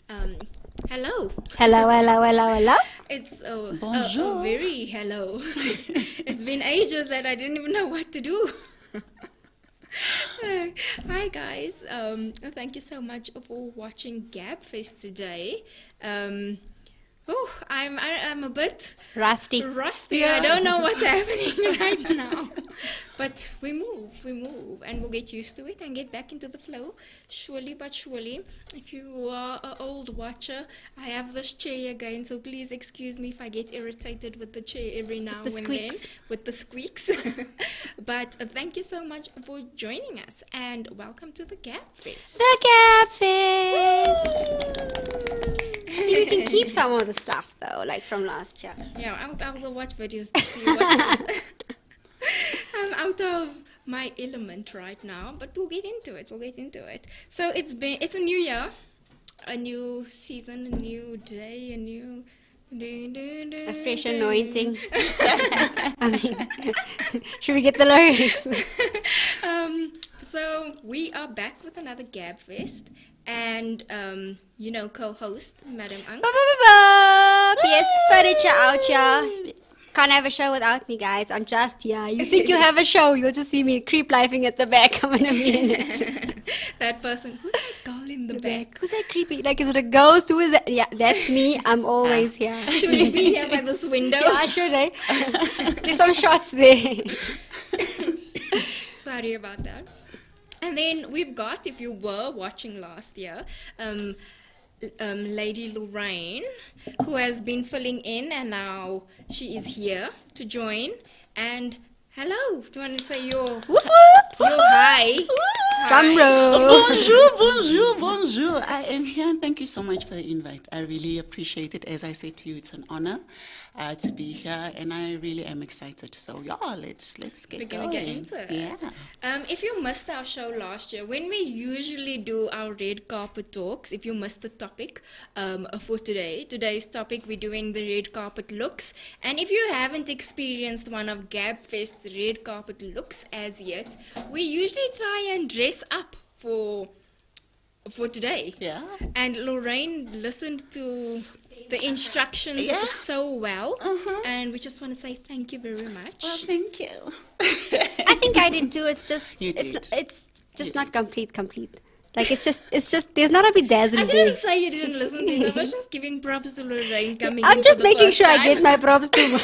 Um, hello. Hello, hello, hello, hello. It's Bonjour. a very hello. It's been ages that I didn't even know what to do. Hi guys. Thank you so much for watching Gabfest today. I'm a bit Rusty. rusty. I don't know what's happening right now. But we move, and we'll get used to it and get back into the flow, surely but surely. If you are an old watcher, I have this chair again, so please excuse me if I get irritated with the chair every now and then, with the squeaks. But thank you so much for joining us, and welcome to the Gabfest. The Gabfest. You can keep some of the stuff though, like from last year. Yeah, I will watch videos to see what I'm out of my element right now, but we'll get into it. So it's a new year, a new season, a new day, a new A fresh anointing. I mean, should we get the lyrics? So we are back with another Gabfest, and co-host Madam Anka. Yes, furniture out here. Can't have a show without me, guys. I'm just here. You think you'll have a show, you'll just see me creep lifing at the back. I'm in a minute. That person, who's that girl in the back? Who's that creepy? Like, is it a ghost? Who is that? Yeah, that's me. I'm always here. Should we be here by this window? Yeah, should I? There's some shots there. Sorry about that. And then we've got, if you were watching last year, Lady Lorraine, who has been filling in, and now she is here to join. And hello, do you want to say your hi? Drum roll. Bonjour. I am here, and thank you so much for the invite. I really appreciate it. As I said to you, it's an honor to be here, and I really am excited. So, let's get We're going. gonna get into it. Yeah. If you missed our show last year, when we usually do our red carpet talks, if you missed the topic for today's topic, we're doing the red carpet looks. And if you haven't experienced one of Gabfest's red carpet looks as yet, we usually try and dress up for today. Yeah. And Lorraine listened to the instructions so well, and we just want to say thank you very much. Well, thank you. I think I did too. It's just, You did. it's just not complete. Like, it's just, there's not a bedazzle I there. didn't say you didn't listen to it. I was just giving props to Lorraine coming I'm in just for the making first sure I time. get my props too.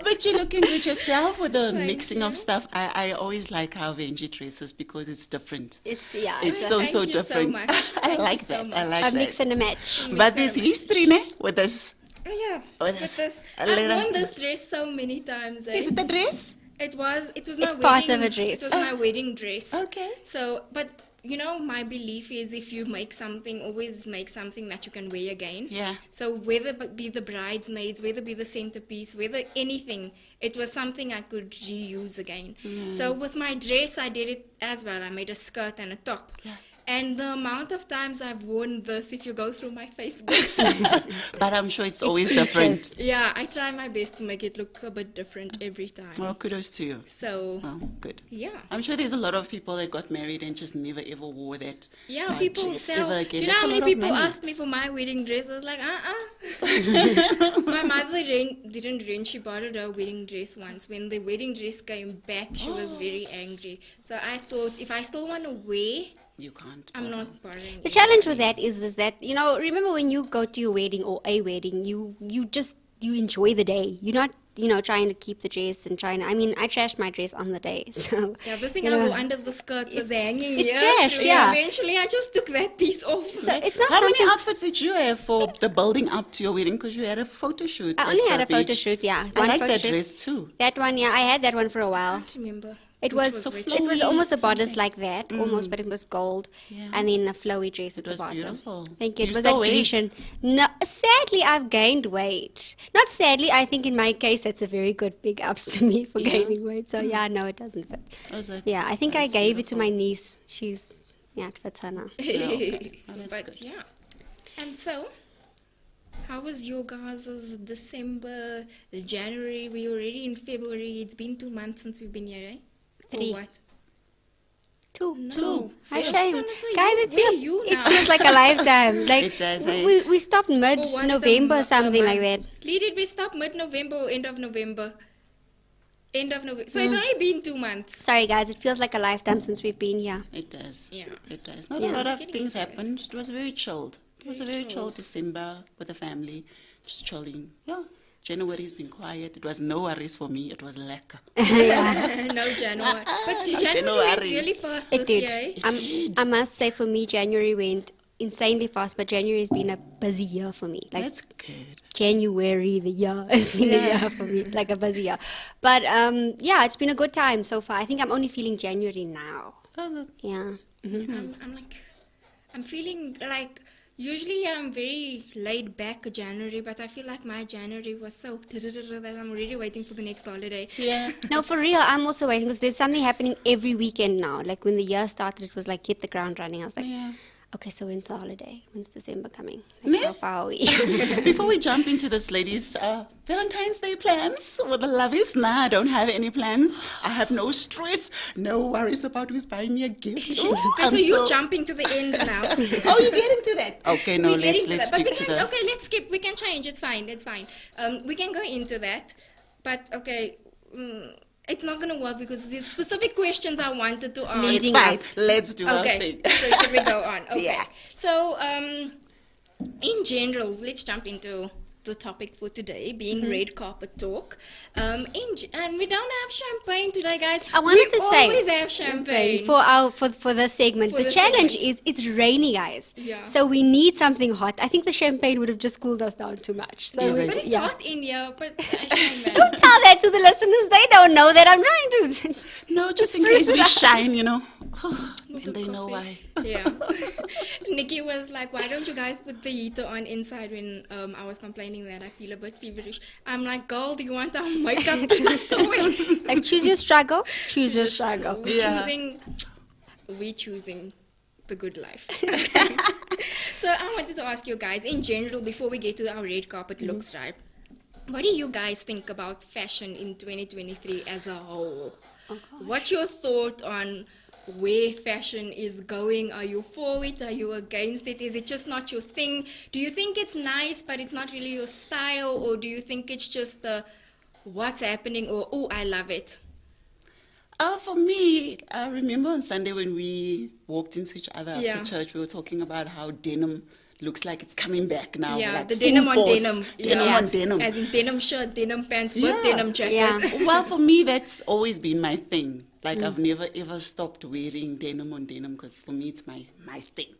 But you're looking good yourself with the Thank mixing you. of stuff. I always like how Benji dresses because it's different. It's It's Thank so you so different. much. I Thank you like so that. much. I like a that. mix and a match. But there's history, ne? With this. Oh, yeah, With with this. this. Let I've us worn know. this dress so many times. Is it the dress? It was my It's wedding. part of a dress. It was my wedding dress. Okay. So, but my belief is if you make something, always make something that you can wear again. Yeah. So whether it be the bridesmaids, whether it be the centerpiece, whether anything, it was something I could reuse again. So with my dress, I did it as well. I made a skirt and a top. Yeah. And the amount of times I've worn this, if you go through my Facebook, But I'm sure it's always different. yeah, I try my best to make it look a bit different every time. Well, kudos to you. So, Well, good. yeah. I'm sure there's a lot of people that got married and just never ever wore that. Yeah, people dress sell. ever Do again. you know That's how a many lot of people money. asked me for my wedding dress? I was like, My mother didn't rent. She borrowed her wedding dress once. When the wedding dress came back, she was very angry. So I thought, if I still want to wear, You can't. I'm borrow. not borrowing. The challenge with that is that, remember when you go to your wedding or a wedding, you enjoy the day. You're not, trying to keep the dress and I trashed my dress on the day. So, Yeah, the thing I wore under the skirt was hanging it's here. trashed, yeah. Eventually, I just took that piece off. so it's not How something. many outfits did you have for the building up to your wedding? Because you had a photo shoot. I only at had a the photo beach. shoot, yeah. I One like photo that shoot. dress too. That one, yeah, I had that one for a I while. can't remember. It which was so which. it was flowy, almost a bodice something. like that, almost, but it was gold, Yeah. and then a flowy dress at It the was bottom. beautiful. Thank you. It You was still that wear it? Grecian. No, sadly, I've gained weight. Not sadly, I think in my case that's a very good big ups to me for Yeah. gaining weight. So yeah, no, it doesn't fit. Was it? Yeah, I think I That's gave it to my beautiful. niece. It fits her now. okay. Oh, that's But good. yeah. And so, how was your guys' December, January? We're already in February. It's been 2 months since we've been here, eh? Or 3. what? Two. Wait, Hi, I shame. just wanna say, Guys, where are you it now? feels like a lifetime. Like, It does, we stopped Or was it mid-November, a something like month? that. Lee, did we stop mid-November or end of November? End of November. So it's Mm. only been 2 months. Sorry, guys, it feels like a lifetime since we've been here. It does. Yeah. It does. Not Yeah. a lot of Getting things into it. happened. It was very chilled. It was a Very very chilled December with the family, just chilling. Yeah. January's been quiet. It was no worries for me. It was lekker. No January. But January went January's. really fast It this did. year. I must say, for me, January went insanely fast, but January has been a busy year for me. Like, That's good. January, the year has been a year for me, like a busy year. But yeah, it's been a good time so far. I think I'm only feeling January now. Oh, Yeah. I'm feeling like, usually I'm very laid back January, but I feel like my January was so that I'm really waiting for the next holiday. yeah. No, for real, I'm also waiting because there's something happening every weekend now. Like when the year started, it was like hit the ground running. I was like, Yeah. okay, so when's the holiday? When's December coming? Me? Like, how far are we? Before we jump into this, ladies, Valentine's Day plans with the lovies? Nah, I don't have any plans. I have no stress, no worries about who's buying me a gift. Ooh, Okay, I'm so you're jumping to the end now. Oh, you're getting to that? Okay, no, We're getting let's to that. But stick we to can, the... okay, let's skip. We can change. It's fine. It's fine. We can go into that. But okay, it's not going to work because there's specific questions I wanted to ask. It's fine. Let's do our Okay, thing. so should we go on? Okay. Yeah. So, in general, let's jump into the topic for today, being red carpet talk. And we don't have champagne today, guys. I wanted to say we always have champagne. for this segment. For The this challenge segment. is it's rainy, guys. Yeah. So we need something hot. I think the champagne would have just cooled us down too much. So Yes, we- I But it's yeah. hot in here. But champagne. Don't tell that to the listeners. They don't know that I'm trying to. No, just in spruce case it we up. shine, you know. With And the they know coffee. why. Yeah. Nikki was like, why don't you guys put the heater on inside when I was complaining that I feel a bit feverish. I'm like, girl, do you want our makeup to sweat? Like, choose your struggle. Choose your struggle. Yeah. We're choosing the good life. So I wanted to ask you guys, in general, before we get to our red carpet looks, right? What do you guys think about fashion in 2023 as a whole? What's your thought on where fashion is going? Are you for it? Are you against it? Is it just not your thing? Do you think it's nice, but it's not really your style? Or do you think it's just what's happening? Or, oh, I love it? For me, I remember on Sunday when we walked into each other Yeah. after church, we were talking about how denim looks like it's coming back now. Yeah, like the full denim on force. denim. Denim Yeah. on denim. As in denim shirt, denim pants Yeah. with denim jacket. Yeah. Well, for me, that's always been my thing. Like, I've never ever stopped wearing denim on denim because for me, it's my thing.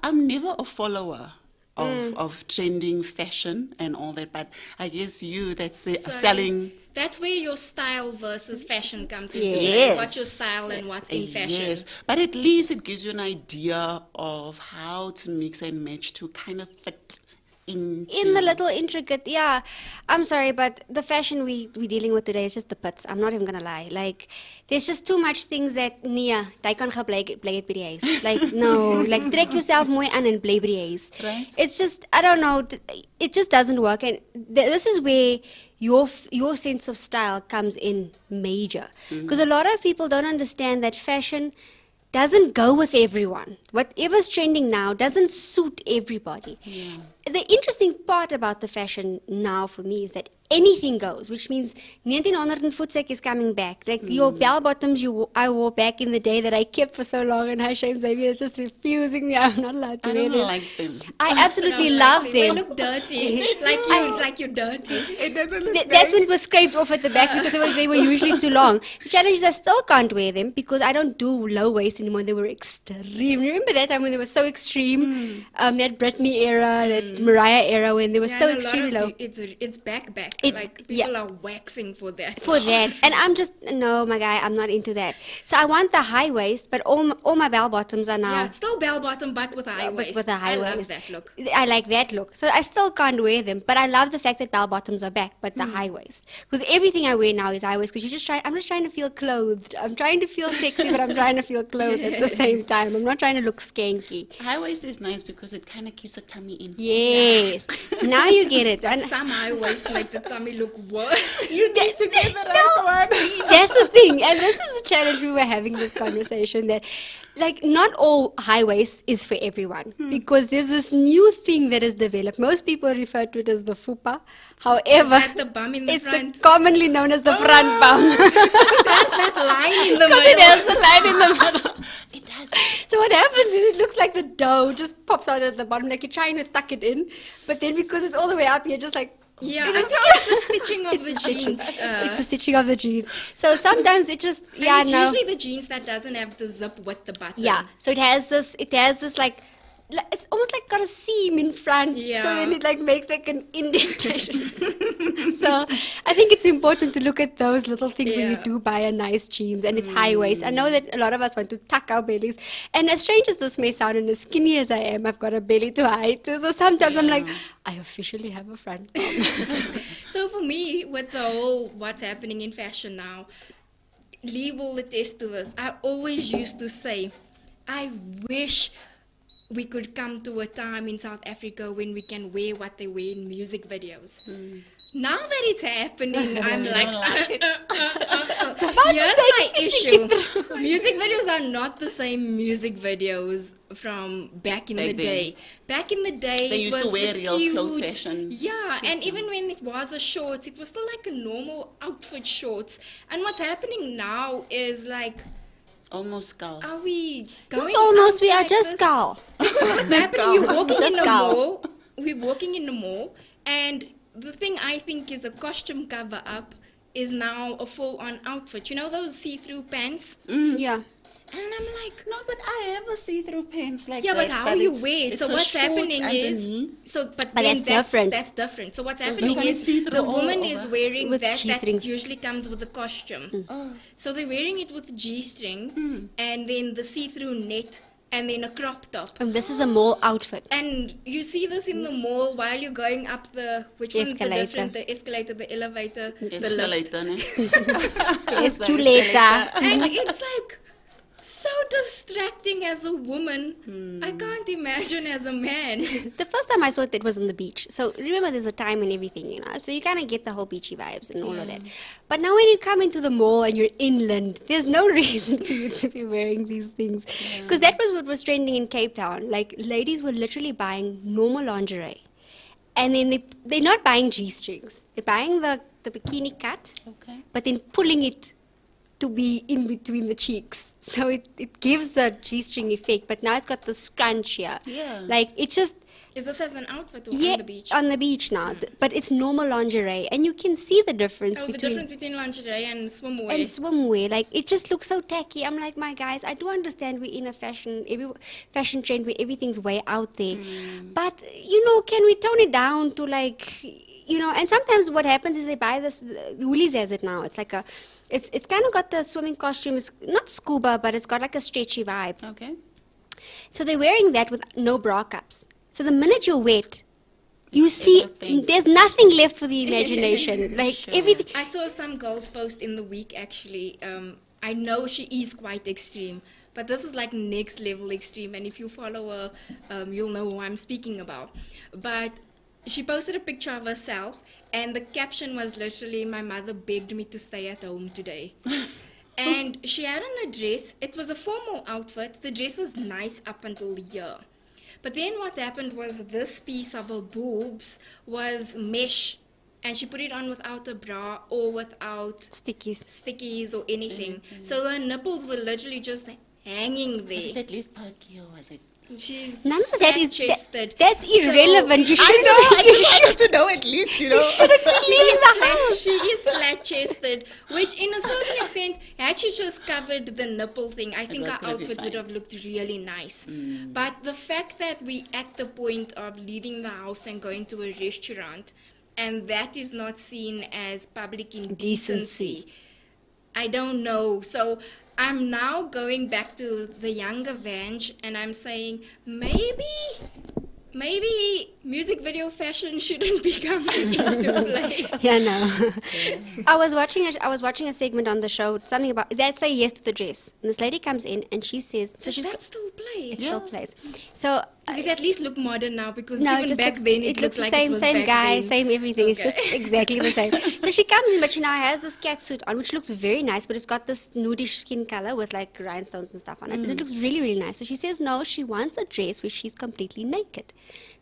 I'm never a follower of trending fashion and all that, but I guess that's the So selling. That's where your style versus fashion comes into Yes. play. What's your style and what's in fashion? Yes, but at least it gives you an idea of how to mix and match to kind of fit into... In the little intricate, yeah. I'm sorry, but the fashion we're dealing with today is just the pits. I'm not even gonna lie. Like, there's just too much things that jy kan gebly het by die huis. Like, no, like trek yourself mooi aan en bly by die huis. Right. It's just, I don't know, it just doesn't work. And this is where your sense of style comes in major. Because a lot of people don't understand that fashion doesn't go with everyone. Whatever's trending now doesn't suit everybody. Yeah. The interesting part about the fashion now for me is that anything goes, which means 1900 and footsek is coming back. Like your bell bottoms I wore back in the day that I kept for so long, and High Shame Xavier is just refusing me. I'm not allowed to I wear don't them. like them. I absolutely No, love They them. look dirty. like you're dirty. It doesn't look That's when it was scraped off at the back because they were usually too long. The challenge is I still can't wear them because I don't do low waist anymore. They were extreme. Remember that time when they were so extreme? That Britney era, that Mariah era when they were so and a lot extremely of low. it's back. It- Like yeah. people are waxing for that. For that, and I'm just no, my guy, I'm not into that. So I want the high waist, but all my bell bottoms are now. Yeah, it's still bell bottom, but with a high waist. With a high I love waist. that look. I like that look. So I still can't wear them, but I love the fact that bell bottoms are back, but the high waist. Because everything I wear now is high waist. Because I'm just trying to feel clothed. I'm trying to feel sexy, but I'm trying to feel clothed at the same time. I'm not trying to look look skanky. High waist is nice because it kind of keeps the tummy in. Yes. Now you get it. But some high waists make the tummy look worse. You need to get the right one. That's the thing. And this is the challenge we were having this conversation that, like, not all high waist is for everyone. Because there's this new thing that is developed. Most people refer to it as the fupa. However, Is that the bum in the it's front? commonly known as the front bum. It has that line in the Because it middle. has the line in the middle. It does. So what happens is it looks like the dough just pops out at the bottom, like you're trying to stuck it in. But then because it's all the way up, you're just like... Yeah, it I is- think it's the stitching of It's the the stitching. jeans. It's the stitching of the jeans. So sometimes it just... And Yeah, it's no. usually the jeans that doesn't have the zip with the button. Yeah, so it has this like it's almost like got a seam in front. Yeah. So then it like makes like an indentation. So I think it's important to look at those little things when you Yeah. do buy a nice jeans and it's high waist. I know that a lot of us want to tuck our bellies. And as strange as this may sound and as skinny as I am, I've got a belly to hide too. So sometimes I'm like, I officially have a front bum. So for me, with the whole what's happening in fashion now, Lee will attest to this. I always used to say, I wish we could come to a time in South Africa when we can wear what they wear in music videos. Now that it's happening, I'm like, here's my issue. Music videos are not the same music videos from back in the Back then. day. Back in the day, They it used to was wear the real cute, clothes fashion. Yeah, and even when it was a shorts, it was still like a normal outfit shorts. And what's happening now is like, Almost skull. are we going Almost, out we are like just this? gal. What's happening? You're walking Just in the gal. mall. We're walking in the mall, and the thing I think is a costume cover up is now a full-on outfit. You know those see-through pants? Yeah. And I'm like, No, but I have a see-through pants like yeah, that. but how you it's- wear it? it's So a what's shorts happening is, underneath. but that's then different. That's different. So what's this happening one is is see-through the all woman is over. wearing With that G-strings. usually comes with a costume. Oh. So they're wearing it with G-string and then the see-through net and then a crop top. This is a mall outfit. And you see this in the mall while you're going up which one's the Escalator. different? The escalator, the elevator, the lift. Escalator, ne? It's too later. And it's like so distracting as a woman. I can't imagine as a man. The first time I saw it was on the beach. So remember, there's a time and everything, you know. So you kind of get the whole beachy vibes and all of that. But now when you come into the mall and you're inland, there's no reason for you to be wearing these things. Because that was what was trending in Cape Town. Like, ladies were literally buying normal lingerie. And then they're not buying G-strings. They're buying the bikini cut, Okay. but then pulling it to be in between the cheeks. So it gives the G-string effect, but now it's got the scrunch here. Yeah. Like, it's just, Is this as an outfit or yeah, on the beach? on the beach now. But it's normal lingerie. And you can see the difference Oh, the between... difference between lingerie and swimwear. And swimwear, like, it just looks so tacky. I'm like, my guys, I do understand we're in a fashion trend where everything's way out there. But, you know, can we tone it down to, like, you know, and sometimes what happens is they buy this, Woolies has it now. It's like it's kind of got the swimming costume. It's not scuba, but it's got like a stretchy vibe. Okay. So they're wearing that with no bra cups. So the minute you're wet, you see everything. there's nothing left for the imagination. Like, Sure. everything. I saw some girls post in the week actually. I know she is quite extreme, but this is like next level extreme. And if you follow her, you'll know who I'm speaking about. But she posted a picture of herself, and the caption was literally, "My mother begged me to stay at home today." And she had on a dress. It was a formal outfit. The dress was nice up until here. But then what happened was this piece of her boobs was mesh, and she put it on without a bra or without stickies or anything. So her nipples were literally just hanging Was it there. at least perky or was it? She's None of that is flat-chested. that's irrelevant. You So- shouldn't. I You just wanted to know at least, you know. leave the house. She is flat-chested, which in a certain extent, had she just covered the nipple thing, I think was her gonna be outfit would fine. have looked really nice. But the fact that we at the point of leaving the house and going to a restaurant, and that is not seen as public indecency, I don't know. So I'm now going back to the younger Vange, and I'm saying maybe music video fashion shouldn't be coming into play. Yeah, no. I was watching a segment on the show, something about that say yes to the dress. And this lady comes in and she says, So that still plays. it still plays. So Does it at least look modern now? Because no, even it just back looks, then it looked looks the like same, it was same back guy, then. same everything. It's Okay. just exactly the same. So she comes in, but she now has this cat suit on, which looks very nice, but it's got this nudish skin color with like rhinestones and stuff on it. And it looks really, really nice. So she says no, she wants a dress where she's completely naked.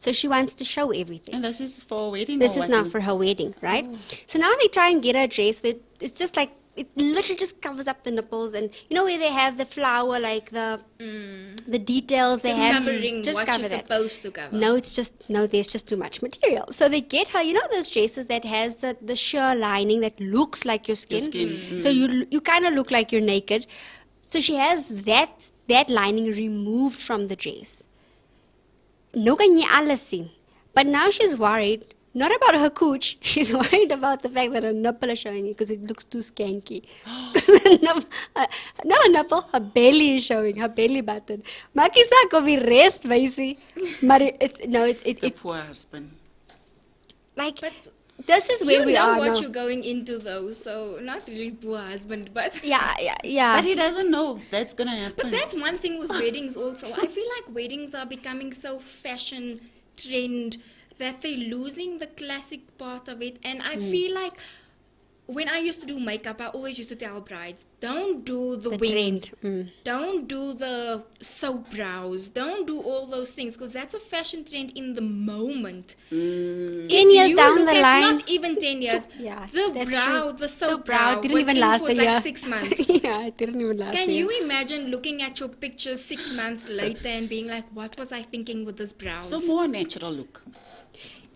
So she wants to show everything. And this is for a wedding. This or is what? now for her wedding, right? So now they try and get her dress that it's just like it literally just covers up the nipples, and you know where they have the flower, like the details they Just have covering just what cover you're that. supposed to cover. No, there's just too much material. So they get her, you know, those dresses that has the sheer lining that looks like your skin. So you kind of look like you're naked. So she has that lining removed from the dress. No kan jy alles sien. But now she's worried, not about her cooch, she's worried about the fact that her nipple is showing because it looks too skanky. Not a nipple, her belly is showing, her belly button. Maki saak of die rest, wysie. Maar The poor husband. like, But this is where you we know are what now. you're going into though, so not really poor husband, but Yeah. But he doesn't know that's going to happen. but that's one thing with weddings also. I feel like weddings are becoming so fashion trend that they're losing the classic part of it. And I feel like when I used to do makeup, I always used to tell brides, don't do the wing, trend. don't do the soap brows, don't do all those things, because that's a fashion trend in the moment. 10 years You down look the at- line. not even 10 years. Yeah, The that's brow, true. the soap brow brow didn't was even in last for a like year. 6 months. Yeah, it didn't even last Can a year. you imagine looking at your pictures 6 months later and being like, what was I thinking with this brows? So more natural look.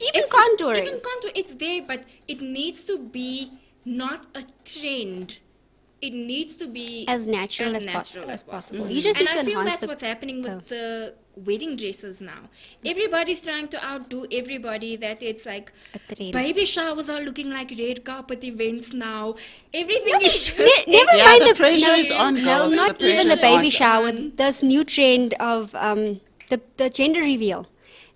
Even contouring. Even contour, it's there, but it needs to be not a trend. It needs to be as natural as possible. You just And need to I feel enhance that's the what's happening with the wedding dresses now. Everybody's trying to outdo everybody. That it's like A trend. baby showers are looking like red carpet events now. Everything is just Never Yeah, mind the pressure is on, No, girls. The not even the pressure is baby on. shower. This new trend of the gender reveal.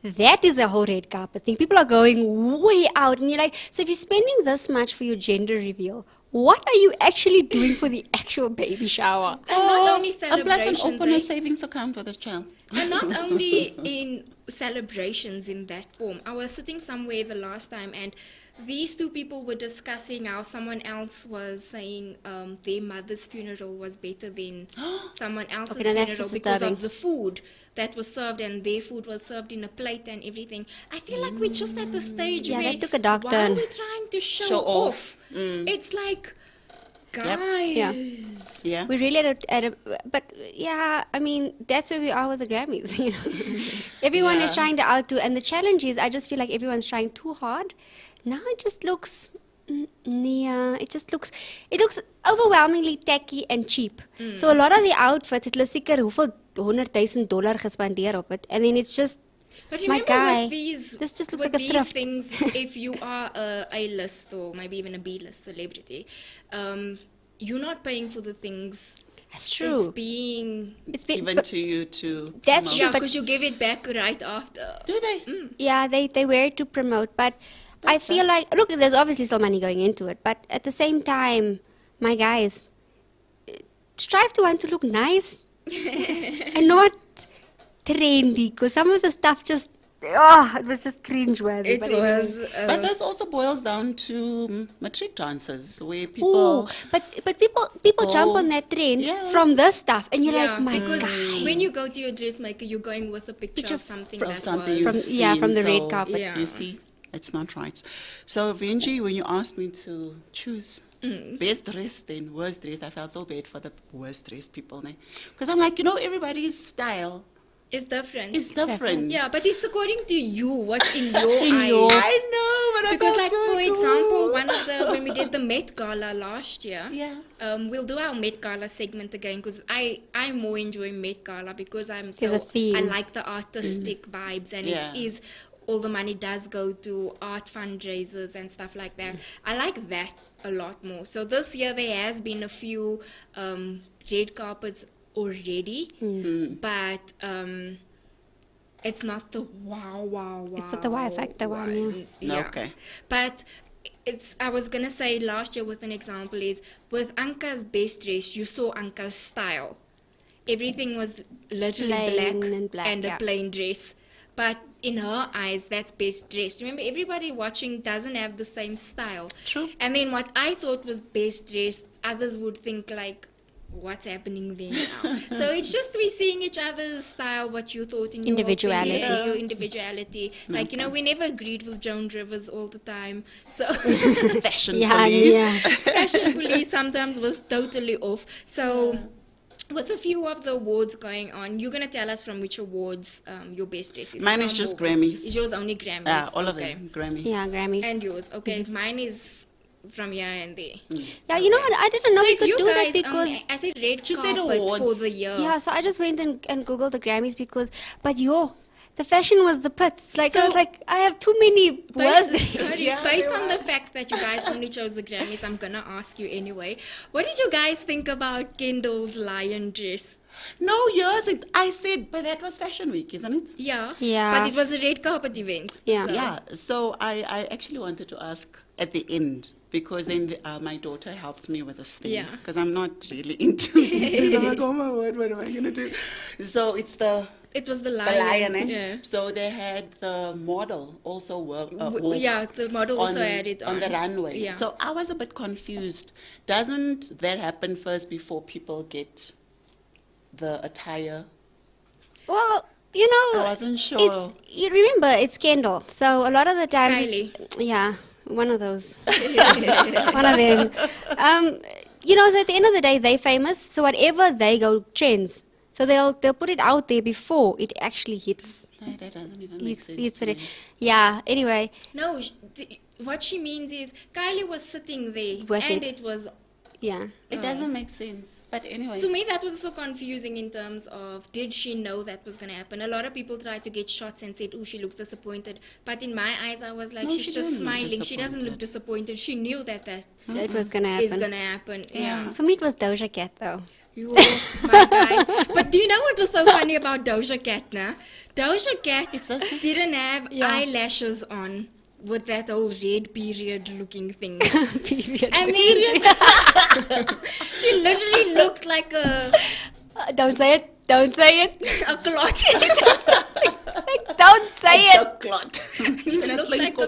That is a whole red carpet thing. People are going way out, and you're like, so if you're spending this much for your gender reveal, what are you actually doing for the actual baby shower? and not only And plus an celebrations. open a eh? savings account for this child. And not only in celebrations in that form. I was sitting somewhere the last time and these two people were discussing how someone else was saying their mother's funeral was better than someone else's Okay, now that's funeral just because disturbing. of the food that was served, and their food was served in a plate and everything. I feel like we're just at the stage Yeah, where that took a dark why turn. are we trying to show, Show off. off? It's like, guys. Yeah. Yeah. We really but yeah, I mean, that's where we are with the Grammys. You know? Everyone is Yeah. trying to outdo, and the challenge is, I just feel like everyone's trying too hard. Now it just looks, it looks overwhelmingly tacky and cheap. So a lot of the outfits, it looks seker hoeveel $100,000 gespandeer op het, and then it's just, But my remember guy, with these, this just looks with like a these thrift. things, if you are a A-list or maybe even a B-list celebrity, you're not paying for the things. That's It's true. being... Given but- to you to That's promote. true, Yeah, but- because you give it back right after. Do they? Yeah, they wear it to promote, but I That feel sucks. like, look, there's obviously still money going into it, but at the same time, my guys, strive to want to look nice and not trendy, because some of the stuff just, it was just cringeworthy. It but anyway. was... But this also boils down to matric dancers, where Ooh, people but people jump on that trend Yeah. from this stuff, and you're yeah, like, my because God. when you go to your dressmaker, you're going with a picture of something from that something was... you've From seen, the red so carpet. Yeah. You see, it's not right. So, Venji, when you asked me to choose best dress, then worst dress, I felt so bad for the worst dress people. Because I'm like, everybody's style It's different. is different. Yeah, but it's according to you, what's in your In eyes. your- I know, but I Because, felt like, so for cool. example, when we did the Met Gala last year, Yeah. we'll do our Met Gala segment again because I more enjoy Met Gala because I'm There's a so theme. I like the artistic vibes, and Yeah. it is all the money does go to art fundraisers and stuff like that. I like that a lot more. So this year there has been a few red carpets already, but it's not the wow. It's not the wow factor one, yeah. ones, yeah. Okay. But I was gonna say last year with an example is with Anka's best dress, you saw Anka's style. Everything was literally Plain black and a yeah. plain dress. But in her eyes, that's best dressed. Remember, everybody watching doesn't have the same style. True. And then what I thought was best dressed, others would think like, what's happening there now? So it's just we seeing each other's style, what you thought in Individuality. your opinion, your individuality. Like, we never agreed with Joan Rivers all the time. So Fashion Yeah, police. yeah. fashion police sometimes was totally off. So with a few of the awards going on, you're going to tell us from which awards your best dress is. Mine is from, just or- Grammys. Is yours only Grammys? Yeah, all of Okay. them. Grammy. Yeah, Grammys. And yours. Okay, mine is from here and there. Yeah, you know what? I didn't know So we if could you do that guys because... only, I said red She said carpet awards. for the year. Yeah, so I just went and Googled the Grammys because... But the fashion was the pits. Like, I So- was like, I have too many words. Based on the fact that you guys only chose the Grammys, I'm gonna ask you anyway. What did you guys think about Kendall's lion dress? No, yours. I said, but that was Fashion Week, isn't it? Yeah. Yeah. But it was a red carpet event. Yeah. So- Yeah. So I actually wanted to ask at the end because then my daughter helped me with this thing. Yeah. Because I'm not really into these things. I'm like, oh my word, what am I gonna do? So it's the It was the the lion. lion, eh? Yeah. So they had the model also walk Yeah, the model also had it on. the runway. Yeah. So I was a bit confused. Doesn't that happen first before people get the attire? Well, you know... I wasn't sure. You remember, it's Kendall. So a lot of the times... Kylie. Yeah, one of those. One of them. So at the end of the day, they're famous. So whatever they go, trends. So they'll put it out there before it actually hits. No, that doesn't even make sense hits to it. me. Yeah, anyway. No, what she means is Kylie was sitting there With and it. it was. Yeah. It doesn't make sense. But anyway. To me, that was so confusing in terms of did she know that was going to happen? A lot of people tried to get shots and said, oh, she looks disappointed. But in my eyes, I was like, No, she's she just didn't look smiling. She doesn't look disappointed. disappointed. She knew that It was going to happen. is going to happen. Yeah. For me, it was Doja Cat, though. You my guy. But do you know what was so funny about Doja Cat, nah? Doja Cat It's those things. didn't have Yeah. eyelashes on with that old red period looking thing. Period. I mean, she literally looked like a Don't say it. Don't say it. clot. Don't say it. The clot. She looked like a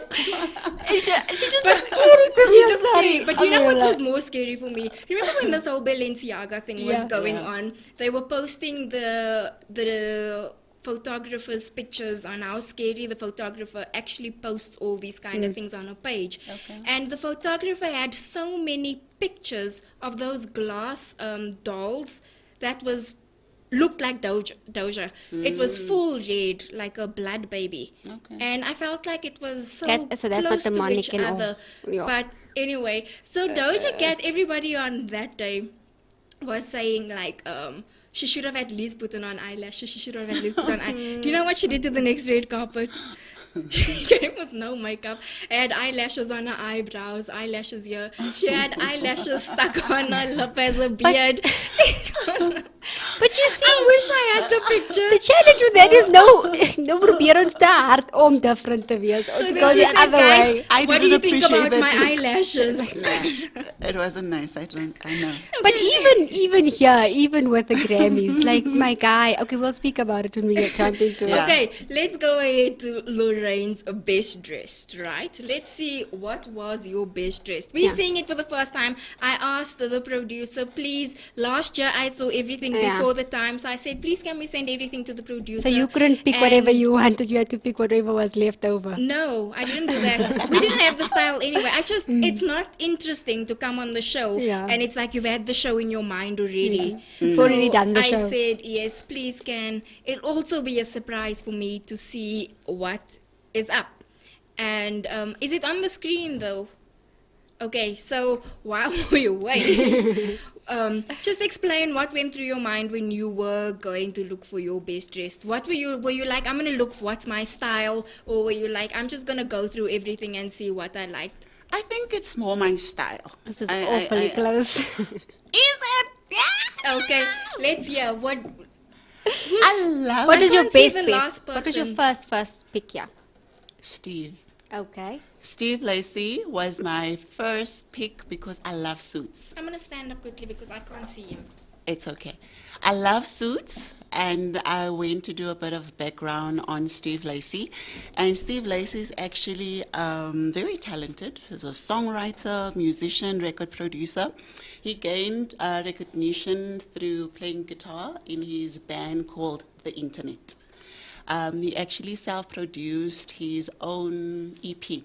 She just But looks scary to me. she I'm looked sorry. scary. But you know I'm what gonna was more scary for me? Remember when this whole Balenciaga thing was Yeah. going Yeah. on? They were posting the photographer's pictures on how scary the photographer actually posts all these kind of things on her page. Okay. And the photographer had so many pictures of those glass dolls that looked like Doja. It was full red, like a blood baby. Okay. And I felt like it was so So that's not close to demonic each and all. other. Yeah. But anyway, so Doja Cat, everybody on that day was saying like, she should have at least put on eyelashes. She should have at least put on Do you know what she did to the next red carpet? She came with no makeup. Had eyelashes on her eyebrows, eyelashes here. She had eyelashes stuck on her lip as a beard. It was- But you see, I wish I had the picture. the challenge with that is no probeer ons te hard om different te wees. So Ons then go she the said, other guys, way. I what do you didn't think appreciate about that my look. eyelashes? It wasn't nice. I know. But even here, even with the Grammys, like my guy, okay, we'll speak about it when we get jump into it. Yeah. Okay, let's go ahead to Lorraine's best dressed, right? Let's see what was your best dressed. We're Yeah. seeing it for the first time. I asked the producer, please, last year I saw everything Yeah. before the time, so I said, please can we send everything to the producer? So you couldn't pick And whatever you wanted, you had to pick whatever was left over. No, I didn't do that. We didn't have the style anyway. It's not interesting to come on the show Yeah. and it's like you've had the show in your mind already. It's already done the I show. said, yes, please can it also be a surprise for me to see what is up. And is it on the screen though? Okay, so while we wait, just explain what went through your mind when you were going to look for your best dressed. What were you like, I'm going to look for what's my style? Or were you like, I'm just going to go through everything and see what I liked? I think it's more my style. This is I- awfully close. Is it? Yeah. Okay, let's hear what... I love What is your can't see best the best? last What was your person. first pick? Yeah. Steve. Okay. Steve Lacy was my first pick because I love suits. I'm gonna stand up quickly because I can't see him. It's okay. I love suits, and I went to do a bit of background on Steve Lacy. And Steve Lacy is actually very talented. He's a songwriter, musician, record producer. He gained recognition through playing guitar in his band called The Internet. He actually self-produced his own EP.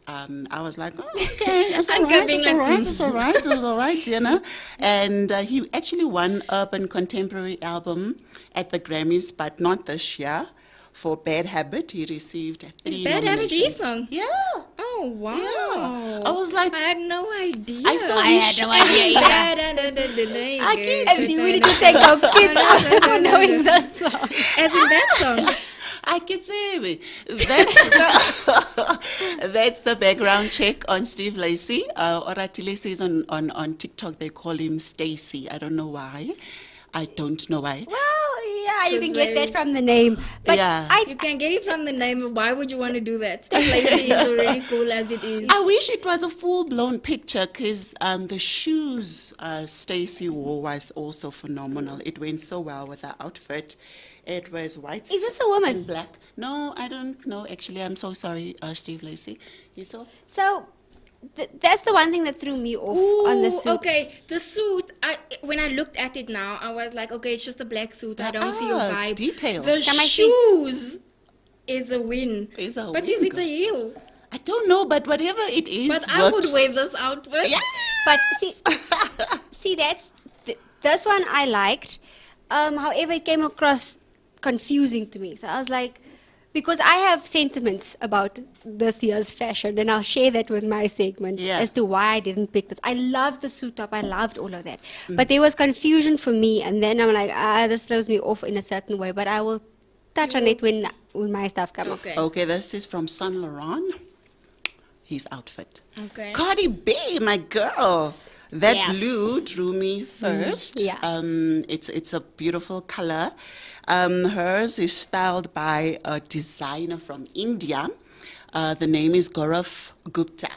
I was like, oh, okay, that's all Anka right, being it's all like, right, it's all right, it's all right, you know. And he actually won Urban Contemporary Album at the Grammys, but not this year. For Bad Habit, he received 3 Is Bad Habit nominations. his song? Yeah. Oh wow! Yeah. I was like, I had no idea. I still wish. I can't And we need to take our kids out for knowing this song. As in that song. I can say that's the background check on Steve Lacy. Oratile says on TikTok they call him Stacy. I don't know why. I don't know why. Well, yeah, you can Because get that from the name. But Yeah. You can get it from the name. Why would you want to do that? Steve Lacy is already cool as it is. I wish it was a full-blown picture because the shoes Stacy wore was also phenomenal. It went so well with her outfit. It was white. Is this a woman? And black. No, I don't know. Actually, I'm so sorry, Steve Lacy. You saw? So that's the one thing that threw me off on the suit. Okay, the suit. When I looked at it now, I was like, okay, it's just a black suit. I don't see a vibe. Detail. The Can I see? shoes is a win. Is a But win, is it girl. a heel? I don't know, but whatever it is. But I would wear this outfit. Yeah. But see, this one I liked. However, it came across confusing to me. So I was like, because I have sentiments about this year's fashion, and I'll share that with my segment Yeah. as to why I didn't pick this. I loved the suit top. I loved all of that. But there was confusion for me, and then I'm like, this throws me off in a certain way. But I will touch on it when my stuff comes up. Okay. Okay, this is from Saint Laurent. His outfit. Okay. Cardi B, my girl. That Yes. blue drew me first. yeah. It's a beautiful color. Hers is styled by a designer from India. The name is Gaurav Gupta.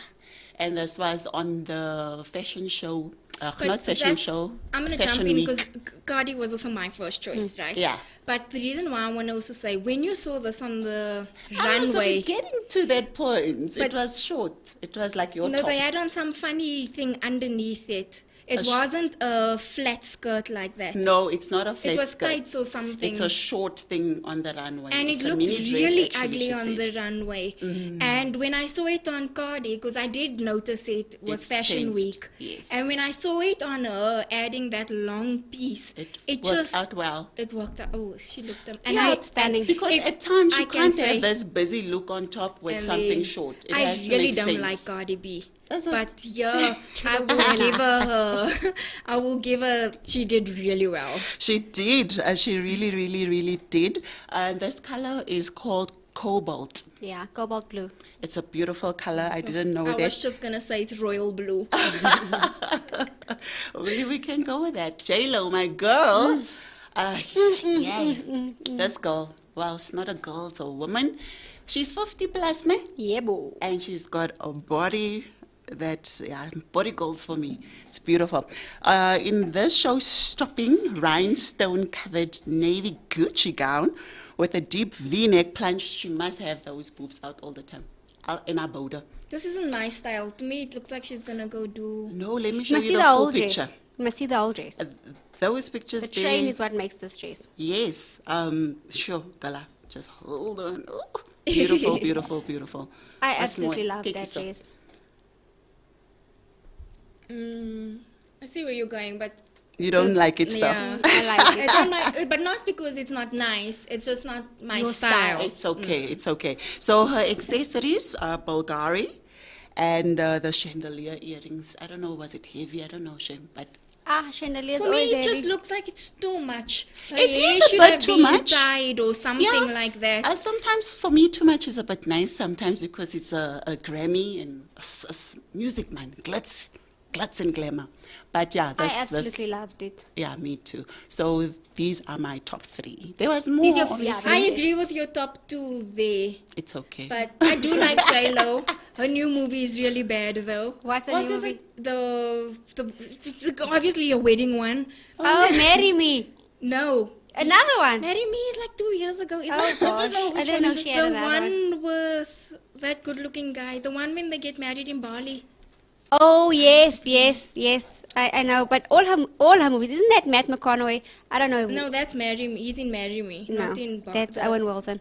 And this was on the fashion show, But not fashion that's- show. I'm going to Fashion jump in Week. because Cardi was also my first choice, right? Yeah. But the reason why I want to also say, when you saw this on the I was runway, getting to that point. But- It was short. It was like your no, top. they had on some funny thing underneath it. It wasn't a flat skirt like that. No, it's not a flat It was skirt. tights or something. It's a short thing on the runway. And It's it a looked mini dress, really actually, ugly she on said. the runway. And when I saw it on Cardi, because I did notice it was It's Fashion changed, Week. yes. And when I saw it on her, adding that long piece, It worked just out well. It worked out. Oh, she looked up. And Yeah, I, it's stunning. and Because if at times you I can can't say- have this busy look on top with and something then short. It I has to really make don't sense. like Cardi B. That's a- But yeah, I will give her. I will give her. She did really well. She did. She really, really, really did. And this color is called cobalt. Yeah, cobalt blue. It's a beautiful color. I didn't know I was that. just gonna say it's royal blue. We can go with that. J-Lo, my girl. Yeah. This girl. Well, she's not a girl, it's a woman. She's 50 plus, ne? Yeah, boo. And she's got a body that, body goals for me. It's beautiful. In this show-stopping, rhinestone-covered navy Gucci gown with a deep V-neck plunge, she must have those boobs out all the time. In our border. This is a nice style. To me, it looks like she's gonna go do. No, let me show Must you see the the full old dress. picture. Must see the old dress. Those pictures The there. train is what makes this dress. Yes. Sure, Gala. Just hold on. Oh, beautiful, beautiful, beautiful. I That's absolutely more- love Kijk that hierso. dress. I see where you're going, but You don't like it, stuff. yeah, I like it. it's not my, but not because it's not nice. It's just not my Your style. It's okay. It's okay. So her accessories are Bulgari, and the chandelier earrings. I don't know. Was it heavy? I don't know, Shem. But Chandeliers For always me, it heavy. just looks like it's too much. Her It hair is a should bit have too been much. tied or something like that. Sometimes for me, too much is a bit nice. Sometimes because it's a Grammy and music, man, glitz, glitz and glamour. But yeah, I absolutely loved it. Yeah, me too. So these are my top 3. There was more, These are- yeah, obviously. I agree with your top 2 there. It's okay. But I do like J-Lo. Her new movie is really bad, though. What's the What new is movie? It's obviously a wedding one. Oh, Marry Me. No. Another one. Marry Me is like 2 years ago. Is Oh it? gosh, I didn't know she had The another one. one with that good-looking guy. The one when they get married in Bali. Oh yes. I know, but all her movies. Isn't that Matt McConaughey? I don't know. No, that's Marry Me. He's in Marry Me, No, not in that's Owen Wilson.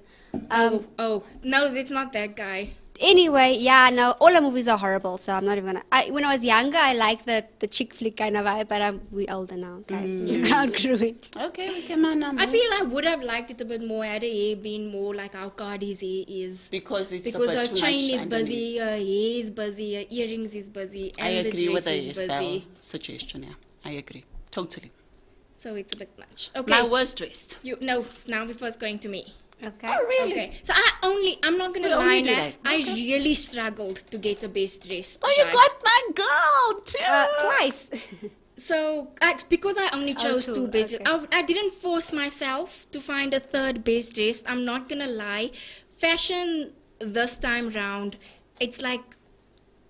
Oh, no, it's not that guy. Anyway, yeah, no, all her movies are horrible, so I'm not even gonna. When I was younger, I liked the chick flick kind of vibe, but we older now, guys. We outgrew it. Okay, we can man I feel I would have liked it a bit more had her hair been more like how Cardi's hair is. because it's Because a bit her too chain much is underneath. busy, her hair is busy, her earrings is busy, I and the agree with dress the is hairstyle busy. suggestion. Yeah, I agree totally. So it's a bit much. Okay. My worst dressed. Now we're first going to me. Okay. Oh really? Okay. So I'm not gonna We'll only lie do now. that. I Okay. really struggled to get a best dressed. Oh, you guys. got my girl too. Twice. So, because I only chose 2 best okay. I didn't force myself to find a third best dressed. I'm not gonna lie. Fashion this time round, it's like